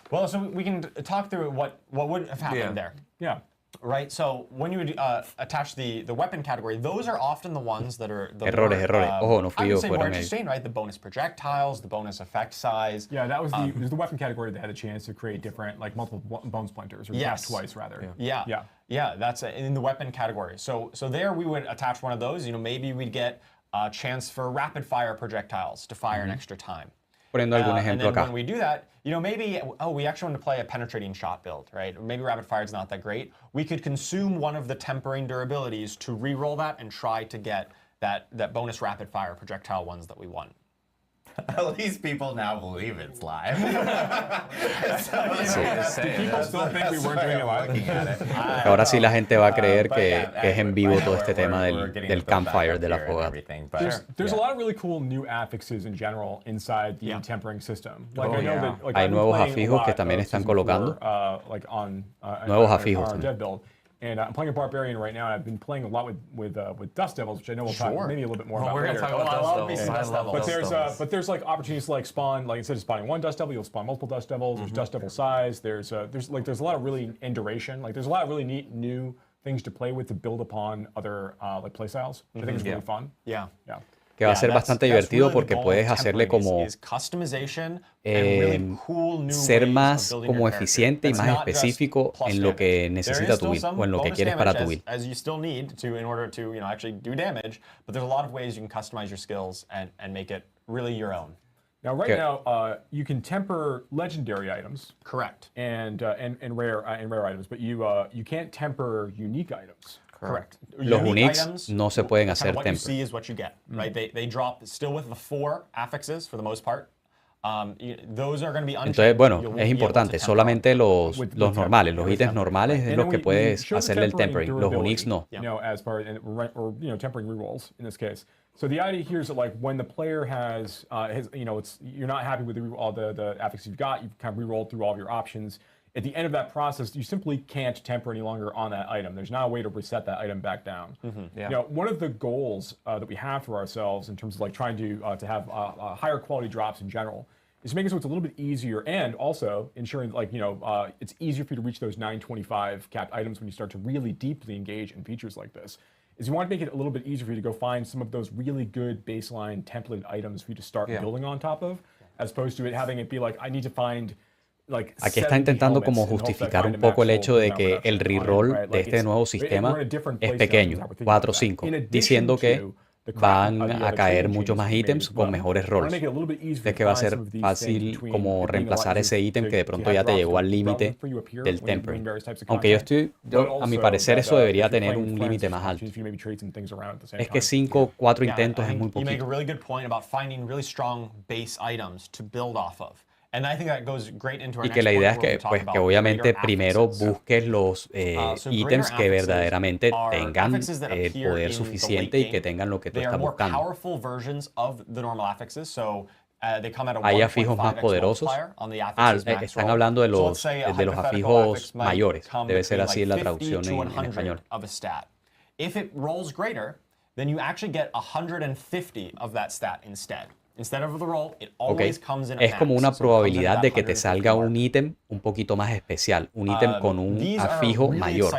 Speaker 7: Well, so we can talk through what would have happened there.
Speaker 3: Yeah.
Speaker 7: Right, so when you would attach the weapon category, those are often the ones that are the
Speaker 1: errores. Ojo, no fui yo,
Speaker 7: more interesting, right? The bonus projectiles, the bonus effect size.
Speaker 3: Yeah, that was the weapon category that had a chance to create different, like multiple bone splinters, or twice rather.
Speaker 7: Yeah, that's in the weapon category. So there we would attach one of those. You know, maybe we'd get a chance for rapid fire projectiles to fire an extra time.
Speaker 1: Poniendo algún ejemplo
Speaker 7: and then
Speaker 1: acá.
Speaker 7: when we do that, you know, maybe, we actually want to play a penetrating shot build, right? Maybe rapid fire is not that great. We could consume one of the tempering durabilities to re-roll that and try to get that bonus rapid fire projectile ones that we want.
Speaker 5: At least people now believe it's live.
Speaker 3: People still think we weren't doing it live.
Speaker 1: Ahora sí la gente va a creer que es en vivo todo este tema del campfire, de la fogata.
Speaker 3: There's a lot of really cool new affixes in general inside the tempering system. Like I know that
Speaker 1: hay nuevos afijos que también están colocando. Nuevos afijos también.
Speaker 3: And I'm playing a Barbarian right now, and I've been playing a lot with Dust Devils, which I know we'll talk maybe a little bit more about later. But there's like opportunities to like spawn, like instead of spawning one Dust Devil, you'll spawn multiple Dust Devils. There's Dust Devil size. There's a lot of really and duration. Like there's a lot of really neat new things to play with to build upon other like play styles. I think it's really fun.
Speaker 7: Yeah.
Speaker 1: que va a ser bastante divertido porque puedes hacerle como ser más como eficiente y más específico en lo que necesita tu build o en lo que quieres para tu build.
Speaker 3: Now, right now, you can temper legendary items.
Speaker 7: Correct.
Speaker 3: And rare items, but you can't temper unique items.
Speaker 7: Correct.
Speaker 1: Los uniques no se pueden hacer
Speaker 7: temper. What you
Speaker 1: temper.
Speaker 7: see is what you get, right? They drop still with the 4 affixes for the most part. Those are going to be unchanged.
Speaker 1: Entonces, bueno, es importante, solamente los normales, los ítems normales es los que puedes hacerle el tempering, los uniques no.
Speaker 3: As part or tempering rerolls in this case. So the idea here is that like when the player has you're not happy with all the affixes you've got, you've kind of rerolled through all of your options. At the end of that process, you simply can't temper any longer on that item. There's not a way to reset that item back down. One of the goals that we have for ourselves in terms of like trying to have higher quality drops in general is to make it so it's a little bit easier, and also ensuring like it's easier for you to reach those 925 capped items when you start to really deeply engage in features like this. Is you want to make it a little bit easier for you to go find some of those really good baseline templated items for you to start building on top of, as opposed to having it be like, I need to find like.
Speaker 1: Aquí está intentando como justificar un poco el hecho de que el reroll de este nuevo sistema es pequeño, 4 o 5, diciendo que van a caer muchos más ítems con mejores rolls. Es que va a ser fácil como reemplazar ese ítem que de pronto ya te llegó al límite del tempering. Aunque a mi parecer eso debería tener un límite más alto. Es que 5 4 intentos es muy poquito. Y que la idea es que, pues, que obviamente primero busques los ítems que verdaderamente tengan el poder suficiente y que tengan lo que tú estás buscando. Hay afijos más poderosos. Están hablando de los afijos mayores. Debe ser así la traducción en español.
Speaker 7: If it rolls greater, then you actually get 150 of that stat instead.
Speaker 1: Es como una probabilidad de que te salga un ítem un poquito más especial, un ítem con un afijo mayor.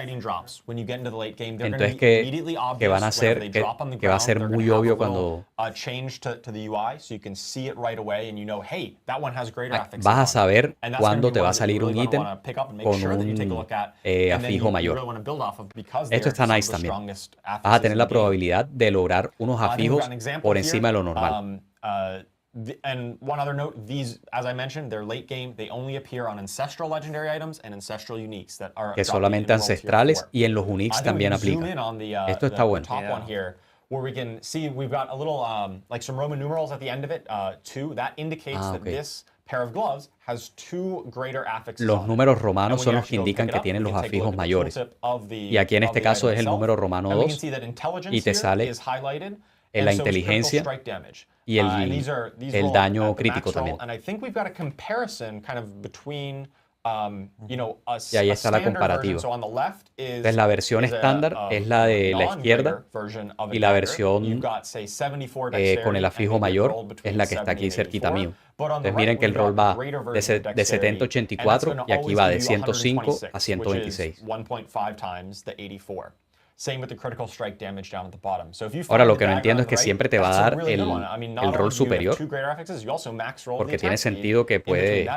Speaker 1: Entonces que van a ser, que va a ser muy obvio cuando vas a saber cuándo te va a salir un ítem con un afijo mayor. Esto está nice también. Vas a tener la probabilidad de lograr unos afijos por encima de lo normal.
Speaker 7: And one other note, these, as I mentioned, they're late game. They only appear on ancestral legendary items and ancestral uniques that are
Speaker 1: que solamente ancestrales y en los uniques también aplican. Esto está bueno.
Speaker 7: Where we can see we've got a little like some Roman numerals at the end of it, 2. That indicates that this pair of gloves has 2 greater affixes.
Speaker 1: Los números romanos son los que indican que tienen los afijos mayores. Y aquí en este caso es el número romano 2 y te sale en la inteligencia y el daño crítico también. Y ahí está la comparativa. Entonces la versión estándar es la de la izquierda y la versión con el afijo mayor es la que está aquí cerquita mío. Entonces miren que el roll va de 70 a 84 y aquí va de 105 a 126. Ahora lo que no entiendo es que siempre te va a dar el roll superior, porque tiene sentido que puede.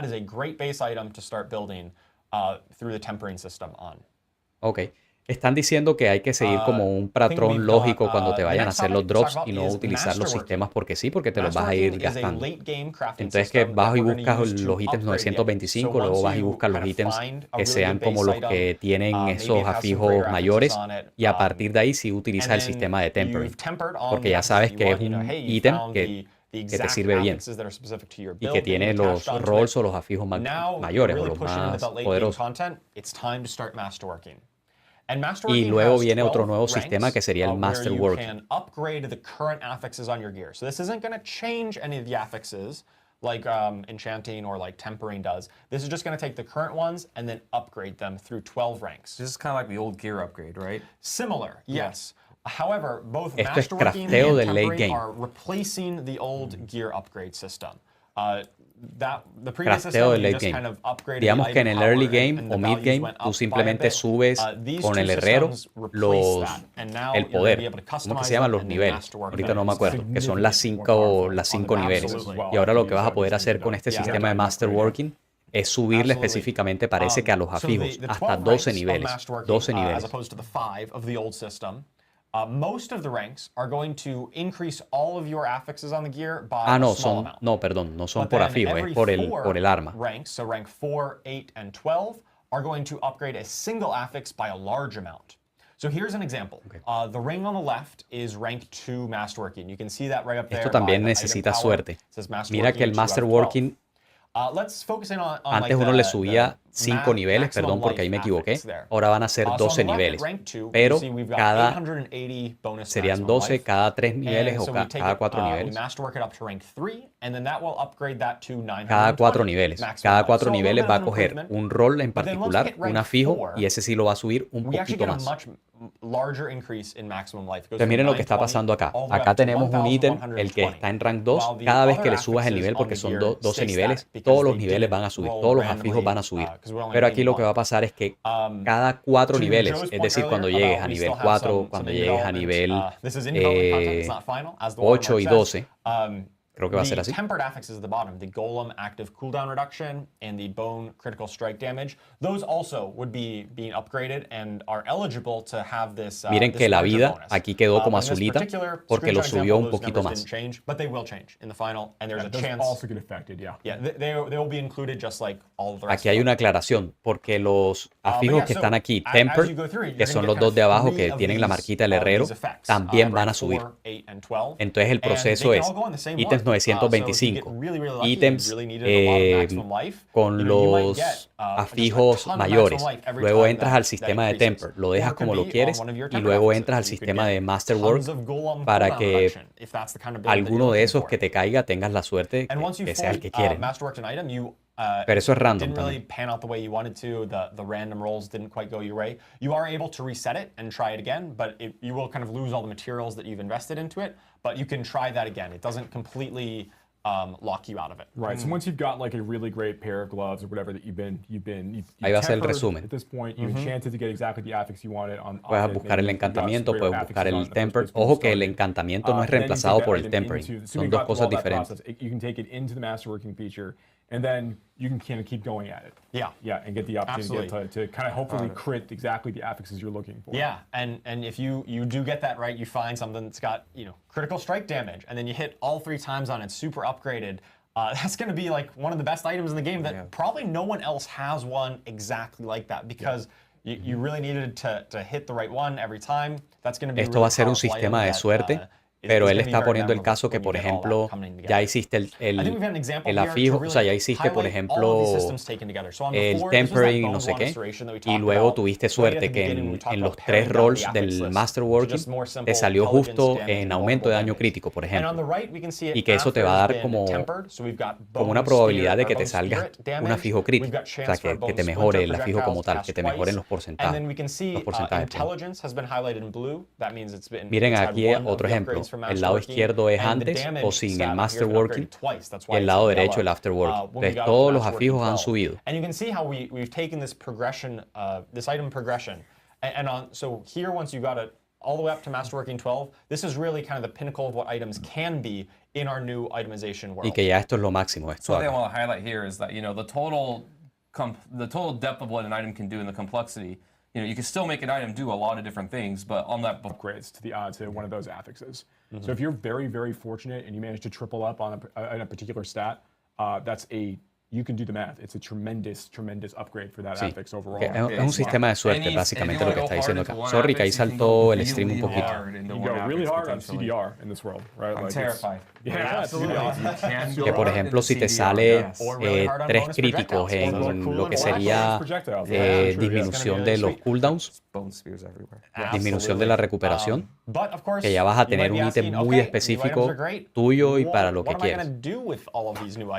Speaker 1: Ok. Están diciendo que hay que seguir como un patrón lógico cuando te vayan a hacer los drops y no utilizar los sistemas porque sí, porque te los vas a ir gastando. Entonces que vas y buscas los ítems 925, luego vas y buscas los ítems que sean como los que tienen esos afijos mayores y a partir de ahí sí utilizas el sistema de tempering, porque ya sabes que es un ítem que te sirve bien y que tiene los rolls o los afijos mayores o los más poderosos. Y luego viene otro nuevo sistema que sería el Masterworking.
Speaker 7: Like enchanting or like tempering does. This is just going to take the current ones and then upgrade them through 12 ranks.
Speaker 8: This is kind of like the old gear upgrade, right?
Speaker 7: Similar, yes. However, both
Speaker 1: Masterworking and
Speaker 7: tempering are replacing the old gear upgrade system.
Speaker 1: Crafteo del late game. Digamos que en el early game o mid game tú simplemente subes con el herrero el poder. ¿Cómo que se llaman los niveles? Ahorita no me acuerdo, que son las cinco niveles. Y ahora lo que vas a poder hacer con este sistema de masterworking es subirle específicamente, parece que a los afijos, hasta 12 niveles. 12 niveles.
Speaker 7: Most of the ranks are going to increase all of your affixes on the gear by
Speaker 1: perdón, no son por afijo, es por el arma.
Speaker 7: Ranks, so rank 4, 8, and 12 are going to upgrade a single affix by a large amount. So here's an example. The ring on the left is rank 2 masterworking. You can see that right up there.
Speaker 1: Esto también necesita suerte. Mira que el masterworking antes uno le subía 5 niveles, perdón porque ahí me equivoqué, ahora van a ser 12 niveles, pero serían 12 cada 3 niveles o cada 4 niveles. Cada 4 niveles. Cada 4 niveles va a coger un rol en particular, un afijo, y ese sí lo va a subir un poquito más. Entonces miren lo que está pasando acá. Acá tenemos un ítem, el que está en rank 2. Cada vez que le subas el nivel, porque son 12 niveles, todos los niveles van a subir, todos los afijos van a subir. Pero aquí lo que va a pasar es que cada 4 niveles, es decir, cuando llegues a nivel 4, cuando llegues a nivel 8 y 12, creo que va a ser así.
Speaker 7: Tempered affixes at the bottom, the golem active cooldown reduction and the bone critical strike damage, those also would be being upgraded and are eligible to have this.
Speaker 1: Miren que la vida aquí quedó como azulita porque lo subió un poquito más.
Speaker 7: But they will change in the final, and there's a chance.
Speaker 3: Also get affected, yeah.
Speaker 7: Yeah, they will be included just like all of the rest.
Speaker 1: Aquí hay una aclaración porque los afijos que están aquí, tempered, que son los dos de abajo que tienen la marquita del herrero, también van a subir. Entonces el proceso es ítems 925, ítems con los afijos mayores, luego entras al sistema de temper, lo dejas como lo quieres y luego entras al sistema de masterwork para que alguno de esos que te caiga tengas la suerte que sea el que quieres. Pero eso es random también.
Speaker 7: Pan out the way you wanted to, the random rolls didn't quite go your way. You are able to reset it and try it again, but you will kind of lose all the materials that you've invested into it. But you can try that again. It doesn't completely lock you out of it.
Speaker 3: Right. So once you've got like a really great pair of gloves or whatever that you've
Speaker 1: ahí va a ser el resumen.
Speaker 3: At this point, you enchanted to get exactly the affix you wanted on.
Speaker 1: Puedes buscar el encantamiento, puedes buscar el temper. Ojo que el encantamiento no es reemplazado por el tempering. Son dos cosas diferentes.
Speaker 3: You can take it into the masterworking feature, and then you can kind of keep going at it.
Speaker 7: Yeah,
Speaker 3: and get the opportunity to kind of hopefully crit exactly the affixes you're looking for.
Speaker 7: Yeah, and if you do get that right, you find something that's got critical strike damage, and then you hit all 3 times on it, super upgraded. That's going to be like one of the best items in the game that probably no one else has one exactly like that because you really needed to hit the right one every time. That's going to be
Speaker 1: Esto va a ser un sistema de suerte. Pero él está poniendo el caso que, por ejemplo, ya hiciste el afijo, o sea, ya hiciste, por ejemplo, el tempering, no sé qué, y luego tuviste suerte que en los 3 rolls del masterworking te salió justo en aumento de daño crítico, por ejemplo, y que eso te va a dar como una probabilidad de que te salga un afijo crítico, o sea, que te mejore el afijo como tal, que te mejoren los porcentajes. Miren aquí otro ejemplo. El lado izquierdo es antes o sin el masterworking y el lado derecho el afterworking. Entonces todos los afijos han subido.
Speaker 7: And you can see how we've taken this progression, this item progression, so here once you got it all the way up to masterworking 12, this is really kind of the pinnacle of what items can be in our new itemization world.
Speaker 1: Y que ya esto es lo máximo.
Speaker 8: So what I want to highlight here is that the total depth of what an item can do and the complexity. You can still make an item do a lot of different things, but on that
Speaker 3: upgrades to one of those affixes. So if you're very, very fortunate and you manage to triple up on a particular stat, you can do the math. It's a tremendous upgrade for that affix overall.
Speaker 1: Es un sistema de suerte, básicamente lo que está diciendo acá. Sorry que ahí saltó el stream un poquito.
Speaker 3: You go really hard on CDR in this world, right?
Speaker 8: I'm terrified.
Speaker 3: Yeah,
Speaker 1: que por ejemplo si te sale 3 críticos en lo que sería disminución de los cooldowns, disminución de la recuperación, que ya vas a tener un ítem muy específico tuyo y para lo que quieres.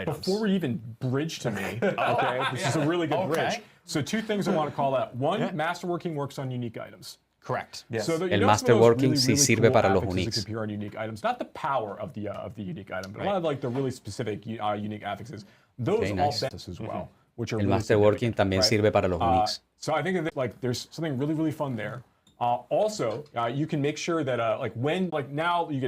Speaker 3: Before we even bridge to me, okay, this is a really good bridge. So 2 things I want to call out. 1, masterworking works on unique items.
Speaker 7: Correct. Yes.
Speaker 3: So
Speaker 1: El masterworking sí sirve para los uniques.
Speaker 3: Appear on unique items, not the power of the unique item, but a lot of like the really specific unique affixes. Those all benefits as well, which are
Speaker 1: El
Speaker 3: really
Speaker 1: masterworking también sirve para los uniques.
Speaker 3: So I think that like there's something really fun there. Also, you can make sure that like when like now you get